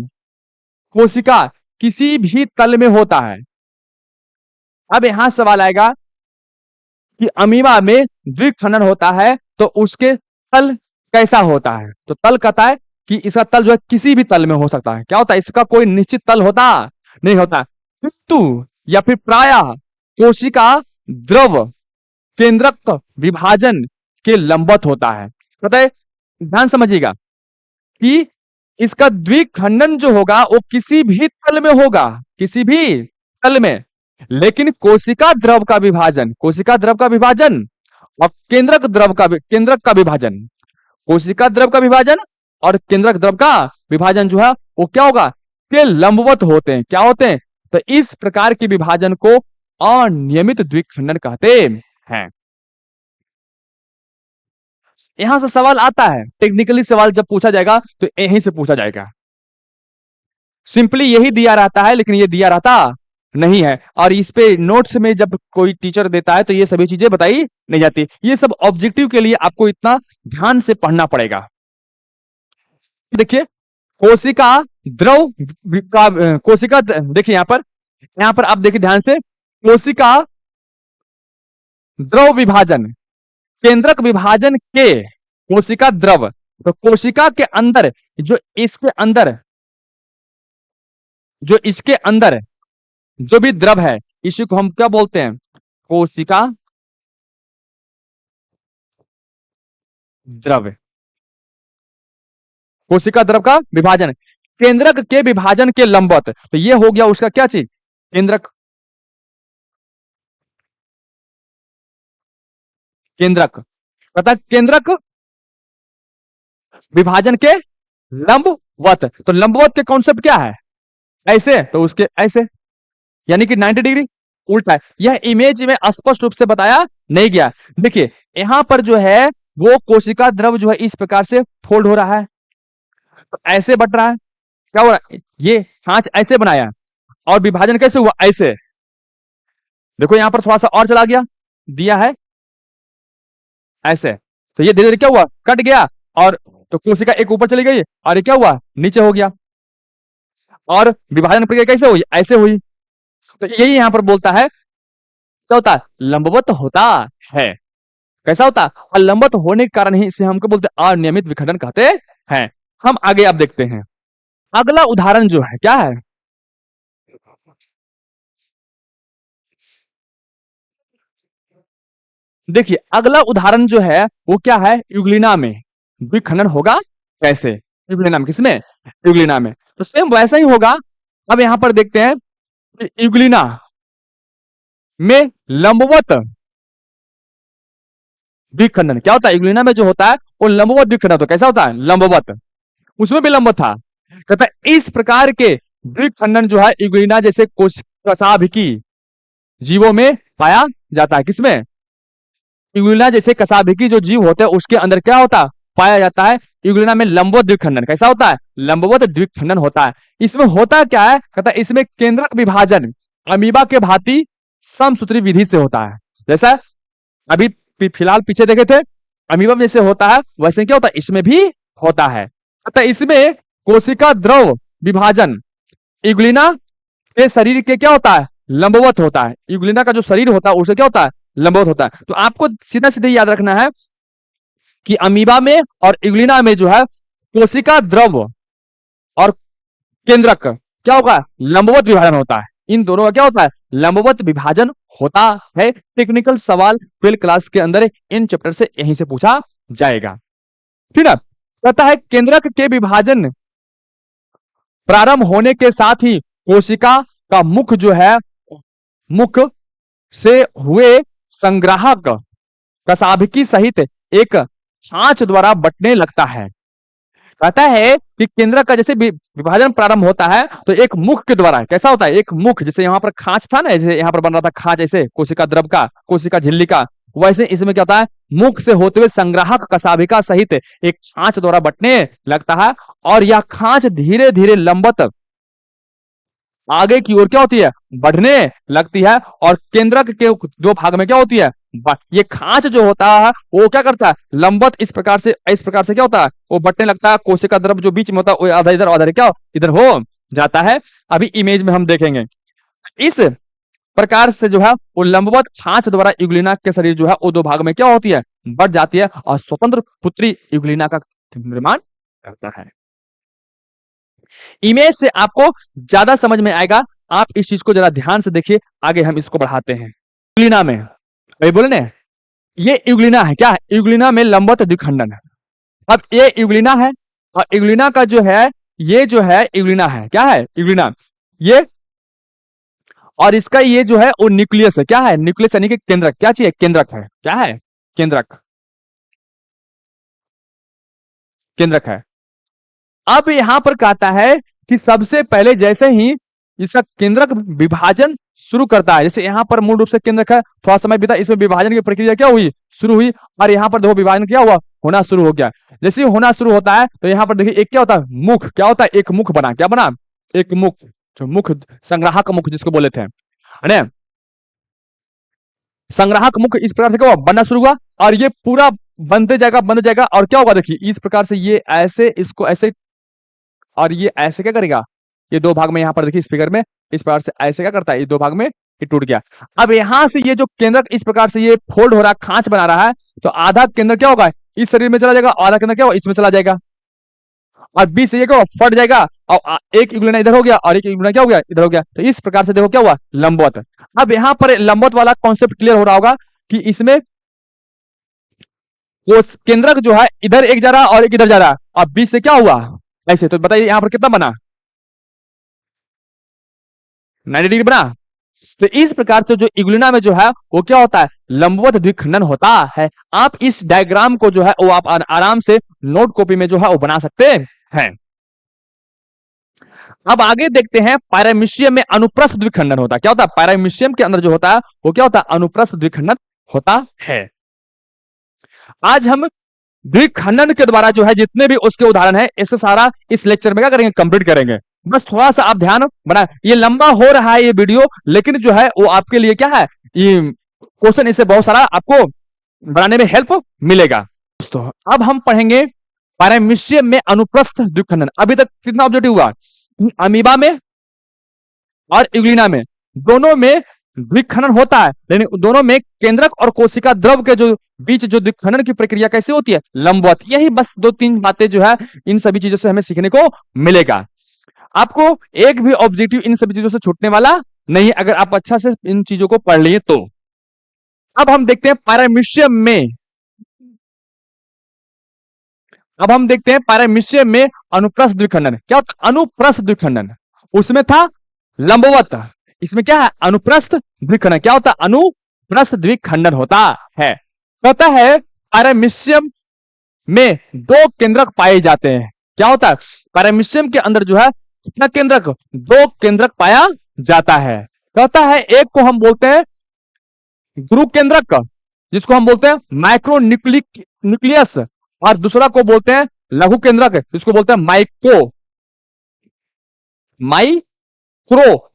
कोशिका किसी भी तल में होता है। अब यहां सवाल आएगा कि अमीबा में द्विखंडन होता है तो उसके तल कैसा होता है। तो तल कहता है कि इसका तल जो है किसी भी तल में हो सकता है। क्या होता है, इसका कोई निश्चित तल होता नहीं होता, किंतु या फिर प्रायः कोशिका द्रव केंद्रक विभाजन के लंबवत होता है। पता है, ध्यान समझिएगा कि इसका द्विखंडन जो होगा वो किसी भी तल में होगा, किसी भी तल में। लेकिन कोशिका द्रव का विभाजन, कोशिका द्रव का विभाजन और केंद्रक का विभाजन, कोशिका द्रव का विभाजन और केंद्रक द्रव का विभाजन जो है वो क्या होगा, के लंबवत होते हैं। क्या होते हैं, तो इस प्रकार के विभाजन को अनियमित द्विखंडन कहते हैं। यहां से सवाल आता है, टेक्निकली सवाल जब पूछा जाएगा तो यहीं से पूछा जाएगा। सिंपली यही दिया रहता है, लेकिन ये दिया रहता नहीं है। और इस पे नोट्स में जब कोई टीचर देता है तो ये सभी चीजें बताई नहीं जाती। ये सब ऑब्जेक्टिव के लिए आपको इतना ध्यान से पढ़ना पड़ेगा। देखिए कोशिका द्रव कोशिका, देखिए यहां पर आप देखिए ध्यान से, कोशिका द्रव विभाजन केंद्रक विभाजन के कोशिका द्रव। तो कोशिका के अंदर जो इसके अंदर जो भी द्रव है इसी को हम क्या बोलते हैं, कोशिका द्रव। कोशिका द्रव का विभाजन केंद्रक के विभाजन के लंबवत। तो ये हो गया उसका क्या चीज, केंद्रक, केंद्रक पता, केंद्रक विभाजन के लंबवत। तो लंबवत के कॉन्सेप्ट क्या है, ऐसे तो उसके ऐसे, यानी कि 90 डिग्री उल्टा है। यह इमेज में स्पष्ट रूप से बताया नहीं गया। देखिए यहां पर जो है वो कोशिका द्रव जो है इस प्रकार से फोल्ड हो रहा है, तो ऐसे बट रहा है। क्या हो रहा है, ये छांच ऐसे बनाया और विभाजन कैसे हुआ, ऐसे। देखो यहां पर थोड़ा सा और चला गया, दिया है ऐसे, तो ये धीरे धीरे क्या हुआ, कट गया। और तो कोशिका एक ऊपर चली गई और ये क्या हुआ, नीचे हो गया। और विभाजन प्रक्रिया कैसे हुई, ऐसे हुई। तो यही यहां पर बोलता है क्या होता है, लंबवत होता है। कैसा होता है, और लंबवत होने के कारण ही इसे हमको बोलते हैं अनियमित विखंडन कहते हैं। हम आगे आप देखते हैं, अगला उदाहरण जो है क्या है, देखिए अगला उदाहरण जो है वो क्या है, यूग्लिना में द्विखंडन होगा कैसे। यूग्लिना में, किसमें, यूग्लिना में। तो सेम वैसा ही होगा। अब यहां पर देखते हैं कि यूग्लिना में लंबवत द्विखंडन क्या होता है, यूग्लिना में जो होता है वो लंबवत द्विखंडन तो कैसा होता है, लंबवत। उसमें भी लंबवत था। कहता है इस प्रकार के द्विखंडन जो है यूग्लिना जैसे कशाभिकी जीवों में पाया जाता है। किसमें, यूग्लिना जैसे कशाभिकी जो जीव होते हैं उसके अंदर क्या होता है, पाया जाता है। यूग्लिना में लंबवत द्विखंडन कैसा होता है, लंबवत द्विखंडन होता है। इसमें होता क्या है, कहता है इसमें केंद्रक विभाजन अमीबा के भांति समसूत्री विधि से होता है। जैसा अभी फिलहाल पीछे देखे थे अमीबा में जैसे होता है वैसे क्या होता है, इसमें भी होता है। कहता है इसमें कोशिका द्रव विभाजन यूग्लिना के शरीर के क्या होता है, लंबवत होता है, यूग्लिना का जो शरीर होता है उसे क्या होता है, लंबवत होता है। तो आपको सीधा सीधे याद रखना है कि अमीबा में और यूग्लिना में जो है कोशिका द्रव और केंद्रक क्या होगा, लंबवत विभाजन होता है। इन दोनों का क्या होता है, लंबवत विभाजन होता है। टेक्निकल सवाल 12 क्लास के अंदर इन चैप्टर से यहीं से पूछा जाएगा। ठीक है, कहता है केंद्रक के विभाजन प्रारंभ होने के साथ ही कोशिका का मुख जो है, मुख से हुए संग्राहक कसाभिकी सहित एक छाछ द्वारा बटने लगता है। कहता है कि केंद्रक का जैसे विभाजन प्रारंभ होता है तो एक मुख के द्वारा, कैसा होता है, एक मुख, जैसे यहाँ पर खांच था ना, जैसे यहाँ पर बन रहा था खांच ऐसे कोशिका द्रव का, कोशिका झिल्ली का, वैसे इसमें क्या होता है, मुख से होते हुए संग्राहक कसाभिका सहित एक खांच द्वारा बटने लगता है। और यह खांच धीरे धीरे लंबवत आगे की ओर क्या होती है, बढ़ने लगती है। और केंद्रक के दो भाग में क्या होती है, ये खांच जो होता है वो क्या करता है, लंबवत इस प्रकार से क्या होता है, वो बढ़ने लगता है। कोशिका द्रव जो बीच में होता है वो आधा इधर आधा क्या इधर हो जाता है। अभी इमेज में हम देखेंगे इस प्रकार से जो है वो लंबवत खांच द्वारा यूग्लिना के शरीर जो है वो दो भाग में क्या होती है, बढ़ जाती है और स्वतंत्र पुत्री यूग्लिना का निर्माण करता है। इमेज से आपको ज्यादा समझ में आएगा, आप इस चीज को जरा ध्यान से देखिए। आगे हम इसको बढ़ाते हैं। यूग्लिना में वही बोले ना, ये यूग्लिना है, क्या है, यूग्लिना में लंबवत द्विखंडन है। अब ये यूग्लिना है और यूग्लिना का जो है, ये जो है यूग्लिना है, क्या है, यूग्लिना ये, और इसका ये जो है वो न्यूक्लियस है, क्या है, न्यूक्लियस यानी कि केंद्रक, क्या चाहिए, केंद्रक है, क्या है, केंद्रक, केंद्रक है। अब यहां पर कहता है कि सबसे पहले जैसे ही इसका केंद्रक विभाजन शुरू करता है, जैसे यहां पर मूल रूप से केंद्रक है, थोड़ा समय बीता, इसमें विभाजन की प्रक्रिया क्या हुई, शुरू हुई, और यहां पर देखो विभाजन क्या हुआ, होना शुरू हो गया। जैसे ही होना शुरू होता है तो यहां पर देखिए एक क्या होता है, मुख, क्या होता है, एक मुख बना, क्या बना, एक मुख, जो मुख संग्राहक मुख जिसको बोले थे, है ना, संग्राहक मुख इस प्रकार से क्या हुआ, बनना शुरू हुआ। और ये पूरा बनते जाएगा, बनते जाएगा, और क्या होगा देखिए इस प्रकार से, ये ऐसे, इसको ऐसे, और ये ऐसे क्या करेगा, ये दो भाग में, यहां पर देखिए इस फिगर में इस प्रकार से ऐसे क्या करता है, ये दो भाग में ये टूट गया। अब यहां से ये जो केंद्रक इस प्रकार से ये फोल्ड हो रहा है, खांच बना रहा है, तो आधा केंद्र क्या होगा, इस शरीर में चला जाएगा, आधा केंद्र क्या होगा, इसमें चला जाएगा, और बीच से ये क्या फट जाएगा, और एक यूग्लिना इधर हो गया और एक यूग्लिना क्या हो गया, इधर हो गया। तो इस प्रकार से देखो क्या हुआ, लंबवत। अब यहां पर लंबवत वाला कॉन्सेप्ट क्लियर हो रहा होगा कि इसमें वो केंद्रक जो है इधर एक जा रहा और एक इधर जा रहा, और बीच से क्या हुआ ऐसे, तो बताइए यहां पर कितना बना, 90 डिग्री बना। तो इस प्रकार से जो यूग्लिना में जो है वो क्या होता है, लंबवत द्विखंडन होता है। आप इस डायग्राम को जो है वो आप आराम से नोट कॉपी में जो है वो बना सकते हैं। अब आगे देखते हैं, पैरामीशियम में अनुप्रस्थ द्विखंडन होता है। क्या होता है, पैरामीशियम के अंदर जो होता है वो क्या होता है, अनुप्रस्थ द्विखंडन होता है। आज हम द्विखंडन के द्वारा जो है जितने भी उसके उदाहरण है, इससे सारा इस लेक्चर में क्या करेंगे, कंप्लीट करेंगे। बस थोड़ा सा आप ध्यान बना, ये लंबा हो रहा है ये वीडियो, लेकिन जो है वो आपके लिए क्या है, ये क्वेश्चन इससे बहुत सारा आपको बनाने में हेल्प मिलेगा। दोस्तों अब हम पढ़ेंगे पैरामीशियम में अनुप्रस्थ द्विखंडन। अभी तक कितना ऑब्जेक्टिव हुआ, अमीबा में और यूग्लिना में दोनों में द्विखंडन होता है, लेकिन दोनों में केंद्रक और कोशिका द्रव के जो बीच जो द्विखंडन की प्रक्रिया कैसे होती है, लंबवत। यही बस दो तीन बातें जो है इन सभी चीजों से हमें सीखने को मिलेगा। आपको एक भी ऑब्जेक्टिव इन सभी चीजों से छूटने वाला नहीं, अगर आप अच्छा से इन चीजों को पढ़ लिए तो। अब हम देखते हैं पैरामीशियम में, अब हम देखते हैं पैरामीशियम में अनुप्रस्थ द्विखंडन। क्या होता है, अनुप्रस्थ द्विखंडन, उसमें था लंबवत, इसमें क्या है, अनुप्रस्थ द्विखंडन। क्या होता है, अनुप्रस्थ द्विखंडन होता है। कहता है पैरामीशियम में दो केंद्रक पाए जाते हैं। क्या होता है, पैरामीशियम के अंदर जो है कितना केंद्रक, दो केंद्रक पाया जाता है। कहता है एक को हम बोलते हैं गुरु केंद्रक, जिसको हम बोलते हैं माइक्रो न्यूक्लियस, और दूसरा को बोलते हैं लघु केंद्रक, जिसको बोलते हैं माइक्रो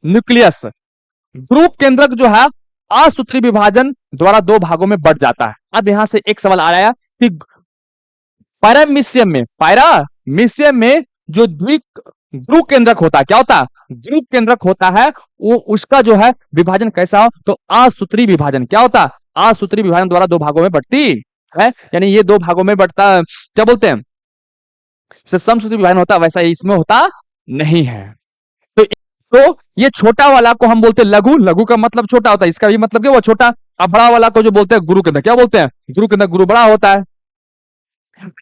न्यूक्लियस। ध्रुव केंद्रक जो है असूत्री विभाजन द्वारा दो भागों में बढ़ जाता है। अब यहां से एक सवाल आ रहा है कि पैरामीशियम में जो गुरु केंद्रक होता है। क्या होता है? गुरु केंद्रक होता है। वो उसका जो है विभाजन कैसा हो? तो असूत्री विभाजन। क्या होता है? असूत्री विभाजन द्वारा दो भागों में बढ़ती है, यानी ये दो भागों में बढ़ता, क्या बोलते हैं, जैसे समसूत्री विभाजन होता है वैसा ही इसमें होता नहीं है। तो ये छोटा वाला को हम बोलते हैं लघु। लघु का मतलब छोटा होता है, इसका भी मतलब क्या हुआ? छोटा। अब बड़ा वाला को जो बोलते हैं गुरु केंद्र। क्या बोलते हैं? गुरु केंद्र। गुरु बड़ा होता है।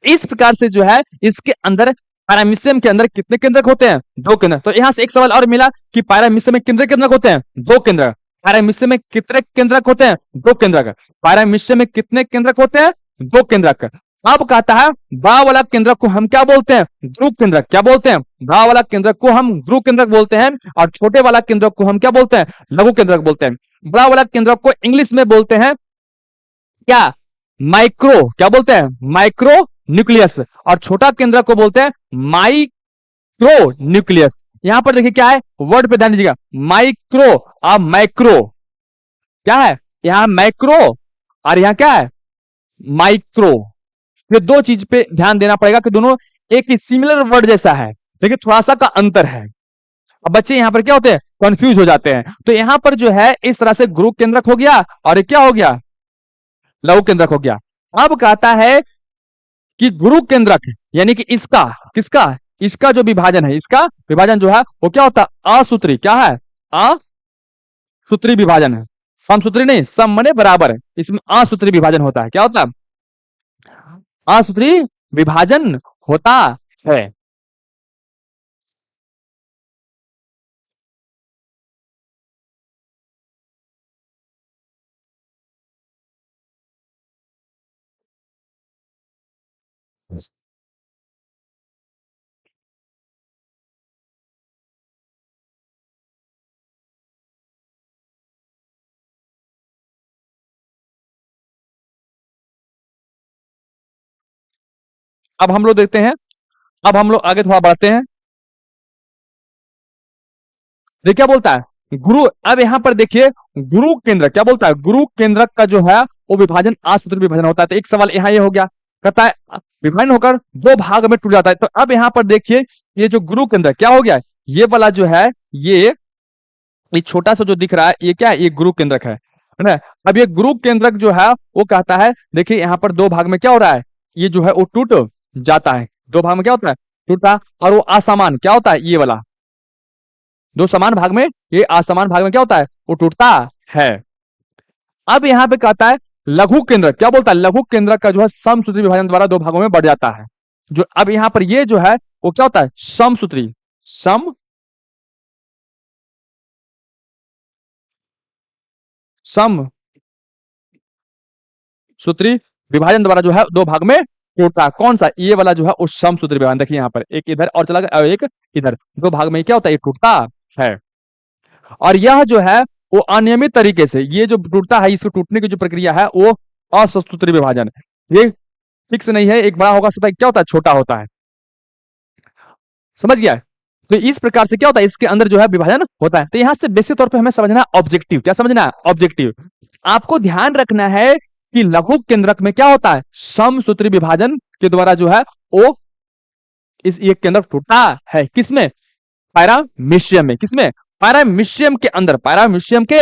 इस प्रकार से जो है इसके अंदर पैरामीशियम के अंदर कितने केंद्रक होते हैं? दो केंद्र। तो यहां से एक सवाल और मिला कि पैरामीशियम में कितने केंद्रक होते हैं? दो केंद्रक। पैरामीशियम में कितने केंद्रक होते हैं? दो केंद्रक। पैरामीशियम में कितने केंद्रक होते हैं? दो केंद्रक। अब कहता है बड़ा वाला केंद्रक को हम क्या बोलते हैं? ध्रुव केंद्रक। क्या बोलते हैं? बड़ा वाला केंद्रक को हम ध्रुव केंद्रक बोलते हैं, और छोटे वाला केंद्रक को हम क्या बोलते हैं? लघु केंद्रक बोलते हैं। बड़ा वाला केंद्रक को इंग्लिश में बोलते हैं क्या? माइक्रो। क्या बोलते हैं? Micro nucleus. और छोटा केंद्रक को बोलते हैं माइक्रो न्यूक्लियस। यहां पर देखिए क्या है, वर्ड पे ध्यान दीजिएगा, माइक्रो और माइक्रो। क्या है? यहां माइक्रो और यहां क्या है? माइक्रो। ये दो चीज पे ध्यान देना पड़ेगा कि दोनों एक ही सिमिलर वर्ड जैसा है, लेकिन थोड़ा सा का अंतर है। अब बच्चे यहां पर क्या होते हैं? कंफ्यूज हो जाते हैं। तो यहां पर जो है इस तरह से गुरु केंद्रक हो गया और क्या हो गया? लघु केंद्रक हो गया। अब कहता है कि गुरु केंद्रक यानी कि इसका, किसका? इसका जो विभाजन है, इसका विभाजन जो है वो क्या होता है? असूत्री। क्या है? असूत्री विभाजन है। समसूत्री नहीं, सम मने बराबर है, इसमें असूत्री विभाजन होता है। क्या होता है? असूत्री विभाजन होता है। अब हम लोग देखते हैं, अब हम लोग आगे थोड़ा बढ़ते हैं। देखिए क्या बोलता है गुरु। अब यहां पर देखिए गुरु केंद्र क्या बोलता है? गुरु केंद्रक का जो है वो विभाजन असूत्री विभाजन होता है। तो एक सवाल यहां ये हो गया, कहता है विभाजन होकर दो भाग में टूट जाता है। तो अब यहां पर देखिए ये जो गुरु केंद्र क्या हो गया, ये वाला जो है ये छोटा सा जो दिख रहा है ये क्या है? ये गुरु केंद्रक है ना। अब ये गुरु केंद्रक जो है वो कहता है, देखिए यहां पर दो भाग में क्या हो रहा है? ये जो है वो टूट जाता है। दो भाग में क्या होता है? टूटा। और वो असमान क्या होता है? ये वाला दो समान भाग में, ये असमान भाग में क्या होता है? वो टूटता है। अब यहां पे कहता है लघु केंद्र। क्या बोलता है? लघु केंद्र का जो है समसूत्री विभाजन द्वारा दो भागों में बढ़ जाता है। जो अब यहां पर ये जो है वो क्या होता है? समसूत्री, सम सम सूत्री विभाजन द्वारा जो है दो भाग में टूटता है। कौन सा? ये वाला जो है उस समसूत्री विभाजन। देखिए यहां पर एक इधर और चला गया और एक इधर, दो भाग में क्या होता है? ये टूटता है। और यह जो है वो अनियमित तरीके से ये जो टूटता है, इसको टूटने की जो प्रक्रिया है वो अससूत्री विभाजन है। ये फिक्स नहीं है, एक बड़ा होगा सकता है, क्या होता है? छोटा होता है। समझ गया? तो इस प्रकार से क्या होता है? इसके अंदर जो है विभाजन होता है। तो यहां से बेसिक तौर पे हमें समझना है ऑब्जेक्टिव। क्या समझना है? ऑब्जेक्टिव। आपको ध्यान रखना है कि लघु केंद्रक में क्या होता है? समसूत्री विभाजन के द्वारा जो है वो इस ये केंद्रक टूटता है। किसमें? पैरामीशियम में। किसमें? पैरामीशियम के अंदर। पैरामीशियम के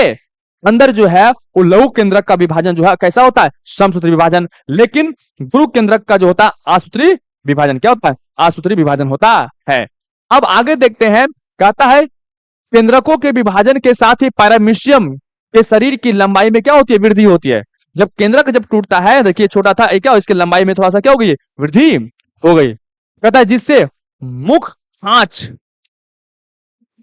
अंदर जो है वो लघु केंद्रक का विभाजन जो है कैसा होता है? समसूत्री विभाजन। लेकिन गुरु केंद्रक का जो होता है असूत्री विभाजन। क्या होता है? असूत्री विभाजन होता है। अब आगे देखते हैं, कहता है केंद्रकों के विभाजन के साथ ही पैरामीशियम के शरीर की लंबाई में क्या होती है? वृद्धि होती है। जब केंद्रक जब टूटता है, देखिए छोटा था, क्या इसकी लंबाई में थोड़ा सा क्या हो गई? वृद्धि हो गई। कहता है जिससे मुख खांच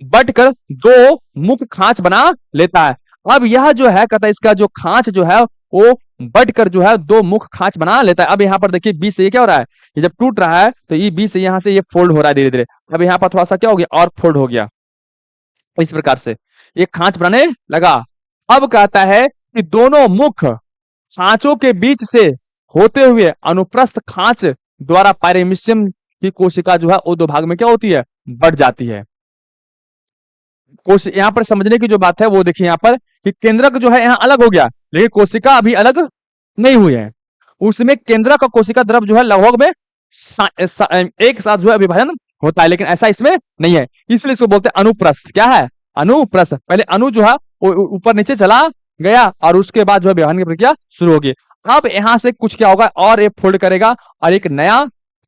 बढ़कर दो मुख खांच बना लेता है। अब यह जो है कहता है इसका जो खांच जो है वो बढ़कर जो है दो मुख खांच बना लेता है। अब यहाँ पर देखिए बीच से ये क्या हो रहा है? ये जब टूट रहा है तो ये बीच से यहां से ये फोल्ड हो रहा है धीरे धीरे। अब यहाँ पर थोड़ा सा क्या हो गया? और फोल्ड हो गया। इस प्रकार से ये खांच बनाने लगा। अब कहता है कि दोनों मुख खांचों के बीच से होते हुए अनुप्रस्थ खांच द्वारा पैरामीशियम की कोशिका जो है वो दो भाग में क्या होती है? बढ़ जाती है। यहां पर समझने की जो बात है वो देखिए यहां पर कि केंद्रक जो है यहां अलग हो गया, लेकिन कोशिका अभी अलग नहीं हुई है। उसमें केंद्रक का कोशिका द्रव जो है लगभग में एक साथ जो है विभाजन होता है, लेकिन ऐसा इसमें नहीं है, इसलिए इसको बोलते हैं अनुप्रस्थ। क्या है? अनुप्रस्थ। पहले अणु जो है वो ऊपर नीचे चला गया और उसके बाद जो है विभाजन की प्रक्रिया शुरू होगी। अब यहां से कुछ क्या होगा, और एक फोल्ड करेगा और एक नया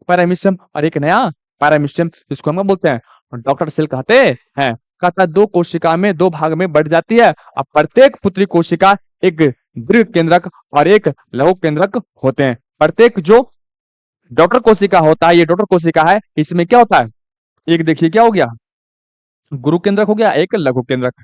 पैरामीशियम और एक नया पैरामीशियम, जिसको हम बोलते हैं डॉक्टर सेल कहते हैं। कहता दो कोशिका में दो भाग में बढ़ जाती है। अब प्रत्येक पुत्री कोशिका एक दीर्घ केंद्रक और एक लघु केंद्रक होते हैं। प्रत्येक जो डॉक्टर कोशिका होता है, ये डॉक्टर कोशिका है, इसमें क्या होता है, एक देखिए क्या हो गया, गुरु केंद्रक हो गया, एक लघु केंद्रक,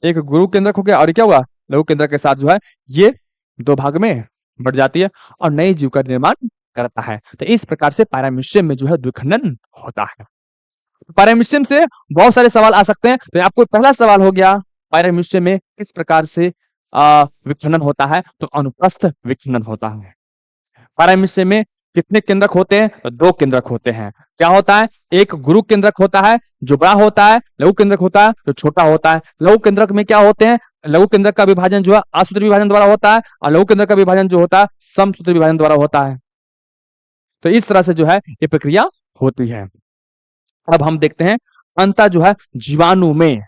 एक गुरु केंद्रक हो गया और क्या हुआ, लघु केंद्रक के साथ जो है ये दो भाग में बढ़ जाती है और नए जीव का निर्माण करता है। तो इस प्रकार से पैरामीशियम में जो है द्विखंडन होता है। पैरामीशियम से बहुत सारे सवाल आ सकते हैं। तो आपको पहला सवाल हो गया, पैरामीशियम में किस प्रकार से विखंडन होता है, तो अनुप्रस्थ विखंडन होता है। पैरामीशियम में कितने केंद्रक होते हैं, तो दो केंद्रक होते हैं। क्या होता है, एक गुरु केंद्रक होता है जो बड़ा होता है, लघु केंद्रक होता है जो छोटा होता है। लघु केंद्रक में क्या होते हैं, लघु केंद्रक का विभाजन जो है असूत्र विभाजन द्वारा होता है और लघु केंद्रक का विभाजन जो होता है समसूत्र विभाजन द्वारा होता है। तो इस तरह से जो है ये प्रक्रिया होती है। अब हम देखते हैं अंतः जो है जीवाणु में,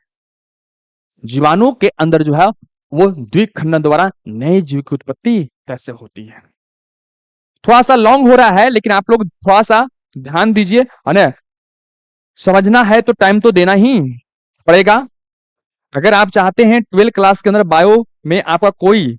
जीवाणु के अंदर जो है वो द्विखंडन द्वारा नए जीव की उत्पत्ति कैसे होती है। थोड़ा सा लॉन्ग हो रहा है, लेकिन आप लोग थोड़ा सा ध्यान दीजिए, है ना। समझना है तो टाइम तो देना ही पड़ेगा। अगर आप चाहते हैं 12 क्लास के अंदर बायो में आपका कोई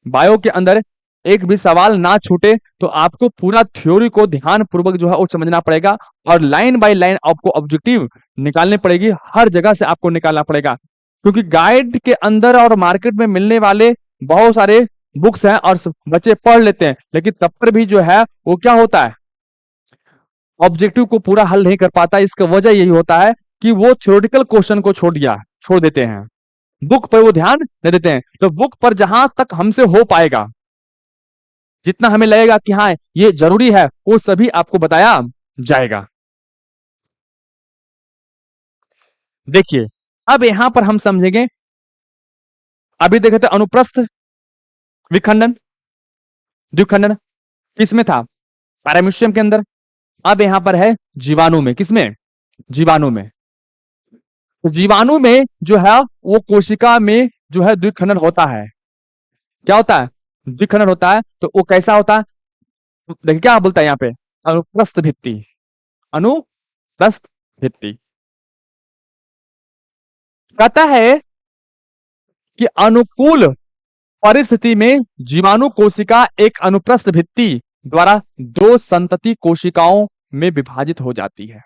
बायो के अंदर एक भी सवाल ना छूटे, तो आपको पूरा थ्योरी को ध्यान पूर्वक जो है वो समझना पड़ेगा और लाइन बाय लाइन आपको ऑब्जेक्टिव निकालनी पड़ेगी, हर जगह से आपको निकालना पड़ेगा। क्योंकि गाइड के अंदर और मार्केट में मिलने वाले बहुत सारे बुक्स हैं और बच्चे पढ़ लेते हैं, लेकिन तब पर भी जो है वो क्या होता है, ऑब्जेक्टिव को पूरा हल नहीं कर पाता। इसका वजह यही होता है कि वो थ्योरेटिकल क्वेश्चन को छोड़ देते हैं, बुक पर वो ध्यान नहीं देते हैं। तो बुक पर जहां तक हमसे हो पाएगा, जितना हमें लगेगा कि हाँ ये जरूरी है, वो सभी आपको बताया जाएगा। देखिए अब यहां पर हम समझेंगे, अभी देखे थे अनुप्रस्थ विखंडन, द्विखंडन किसमें था, पैरामीशियम के अंदर। अब यहां पर है जीवाणु में, किसमें, जीवाणु में। जीवाणु में जो है वो कोशिका में जो है द्विखंडन होता है। क्या होता है, द्विखंडन होता है। तो वो कैसा होता है, देखिए क्या बोलता है यहाँ पे, अनुप्रस्थ भित्ति, अनुप्रस्थ भित्ति। कहता है कि अनुकूल परिस्थिति में जीवाणु कोशिका एक अनुप्रस्थ भित्ति द्वारा दो संतति कोशिकाओं में विभाजित हो जाती है।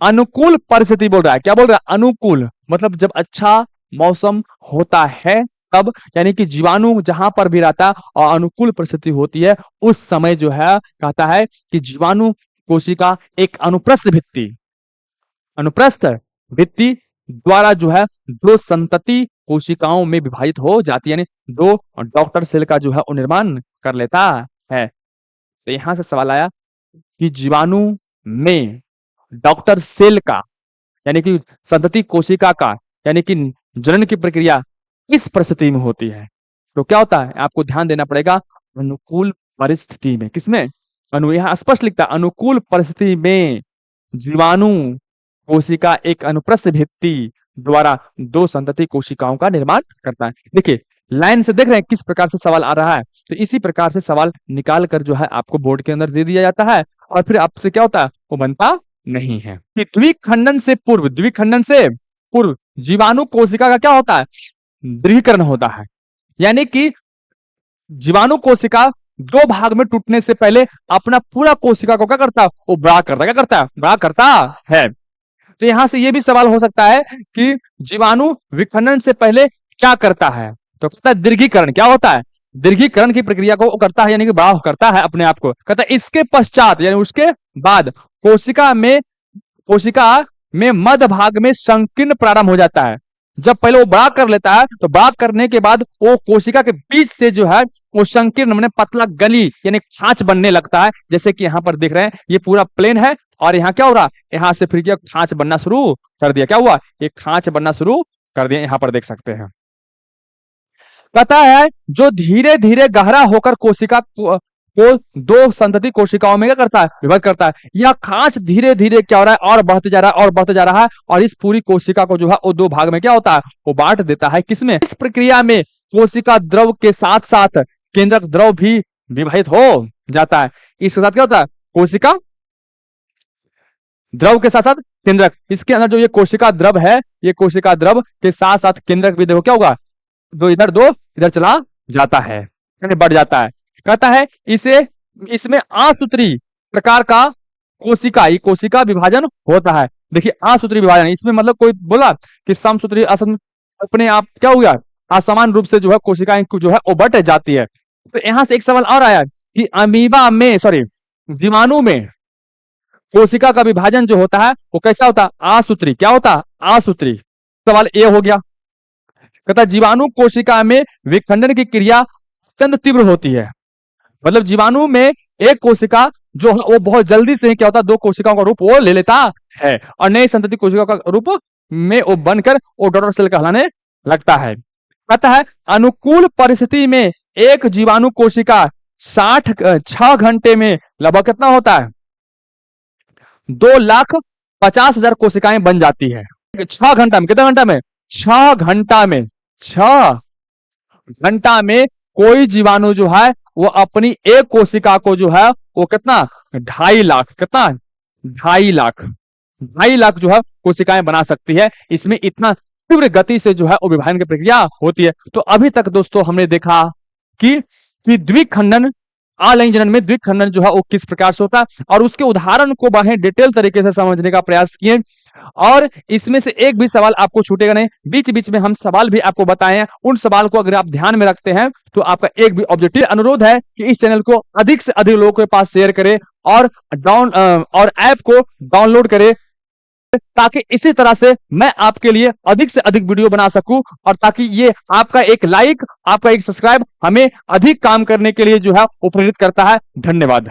अनुकूल परिस्थिति बोल रहा है, क्या बोल रहा है, अनुकूल मतलब जब अच्छा मौसम होता है तब, यानी कि जीवाणु जहां पर भी रहता है और अनुकूल परिस्थिति होती है, उस समय जो है कहता है कि जीवाणु कोशिका एक अनुप्रस्थ भित्ति द्वारा जो है दो संतति कोशिकाओं में विभाजित हो जाती है, यानी दो डॉक्टर सेल का जो है वो निर्माण कर लेता है। तो यहां से सवाल आया कि जीवाणु में डॉक्टर सेल का, यानी कि संतति कोशिका का, यानी कि जनन की प्रक्रिया किस परिस्थिति में होती है। तो क्या होता है, आपको ध्यान देना पड़ेगा, अनुकूल परिस्थिति में। किसमें, यहां स्पष्ट लिखता है, अनुकूल परिस्थिति में जीवाणु कोशिका एक अनुप्रस्थ भित्ति द्वारा दो संतति कोशिकाओं का निर्माण करता है। देखिए लाइन से देख रहे हैं किस प्रकार से सवाल आ रहा है। तो इसी प्रकार से सवाल निकाल कर जो है आपको बोर्ड के अंदर दे दिया जाता है और फिर आपसे क्या होता है, वो बनता नहीं है। कि द्विखंडन से पूर्व जीवाणु कोशिका का क्या होता है, दृढ़ीकरण होता है। यानी कि जीवाणु कोशिका दो भाग में टूटने से पहले अपना पूरा कोशिका को क्या करता है, वो बड़ा करता है। क्या करता है, बड़ा करता है। तो यहां से यह भी सवाल हो सकता है कि जीवाणु विखंडन से पहले क्या करता है, तो कहता है दीर्घीकरण। क्या होता है, दीर्घीकरण की प्रक्रिया को करता है, यानी कि बड़ा करता है अपने आप को। कहता है इसके पश्चात यानी उसके बाद कोशिका में मध्य भाग में संकीर्ण प्रारंभ हो जाता है। जब पहले वो बड़ा कर लेता है, तो बड़ा करने के बाद वो कोशिका के बीच से जो है वो संकीर्ण मैंने पतला गली यानी खांच बनने लगता है। जैसे कि यहाँ पर देख रहे हैं ये पूरा प्लेन है और यहाँ क्या हो रहा है, यहाँ से फिर खांच बनना शुरू कर दिया। क्या हुआ, ये खांच बनना शुरू कर दिया, यहाँ पर देख सकते हैं। कहता है जो धीरे धीरे गहरा होकर कोशिका को दो संतति कोशिकाओं में क्या करता है, विभाजित करता है। यह खांच धीरे धीरे क्या हो रहा है, और बढ़ते जा रहा है और बढ़ते जा रहा है, और इस पूरी कोशिका को जो है वो दो भाग में क्या होता है, वो बांट देता है। किसमें? इस प्रक्रिया में कोशिका द्रव के साथ साथ केंद्रक द्रव भी विभाजित हो जाता है। इसके साथ क्या होता है, कोशिका द्रव के साथ साथ केंद्रक, इसके अंदर जो ये कोशिका द्रव है, ये कोशिका द्रव के साथ साथ केंद्रक भी देखो क्या होगा, दो इधर चला जाता है, यानी बढ़ जाता है। कहता है इसमें आसूत्री प्रकार का कोशिका, ये कोशिका विभाजन होता है। देखिए आसूत्री विभाजन, इसमें मतलब कोई बोला कि समसूत्री अपने आप क्या हो गया, असमान रूप से जो है कोशिकाएं जो है वो बढ़ जाती है। तो यहां से एक सवाल और आया कि अमीबा में जीवाणु में कोशिका का विभाजन जो होता है वो कैसा होता है, आसूत्री। क्या होता है, आसूत्री। सवाल ये हो गया। कहता जीवाणु कोशिका में विखंडन की क्रिया अत्यंत तीव्र होती है। मतलब जीवाणु में एक कोशिका जो है वो बहुत जल्दी से क्या होता है, दो कोशिकाओं का रूप वो ले लेता है और नई संतति कोशिकाओं का रूप में वो बनकर वो डॉटर सेल कहलाने लगता है। कहता है अनुकूल परिस्थिति में एक जीवाणु कोशिका 6 घंटे में लगभग कितना होता है, 2,50,000 कोशिकाएं बन जाती है। 6 घंटा में, कितना घंटा में, 6 घंटा में, 6 घंटा में कोई जीवाणु जो है वो अपनी एक कोशिका को जो है वो कितना, 2.5 लाख, कितना, 2.5 लाख जो है कोशिकाएं बना सकती है। इसमें इतना तीव्र गति से जो है वो विभाजन की प्रक्रिया होती है। तो अभी तक दोस्तों हमने देखा कि द्विखंडन, आलैंगिक जनन में द्विखंडन जो है वो किस प्रकार से होता है, और उसके उदाहरण को बड़े डिटेल तरीके से समझने का प्रयास किए। और इसमें से एक भी सवाल आपको छूटेगा नहीं, बीच बीच में हम सवाल भी आपको बताए हैं। उन सवाल को अगर आप ध्यान में रखते हैं तो आपका एक भी ऑब्जेक्टिव अनुरोध है कि इस चैनल को अधिक से अधिक लोगों के पास शेयर करें और ऐप को डाउनलोड करें, ताकि इसी तरह से मैं आपके लिए अधिक से अधिक वीडियो बना सकूं, और ताकि ये आपका एक लाइक, आपका एक सब्सक्राइब हमें अधिक काम करने के लिए जो है वो प्रेरित करता है। धन्यवाद।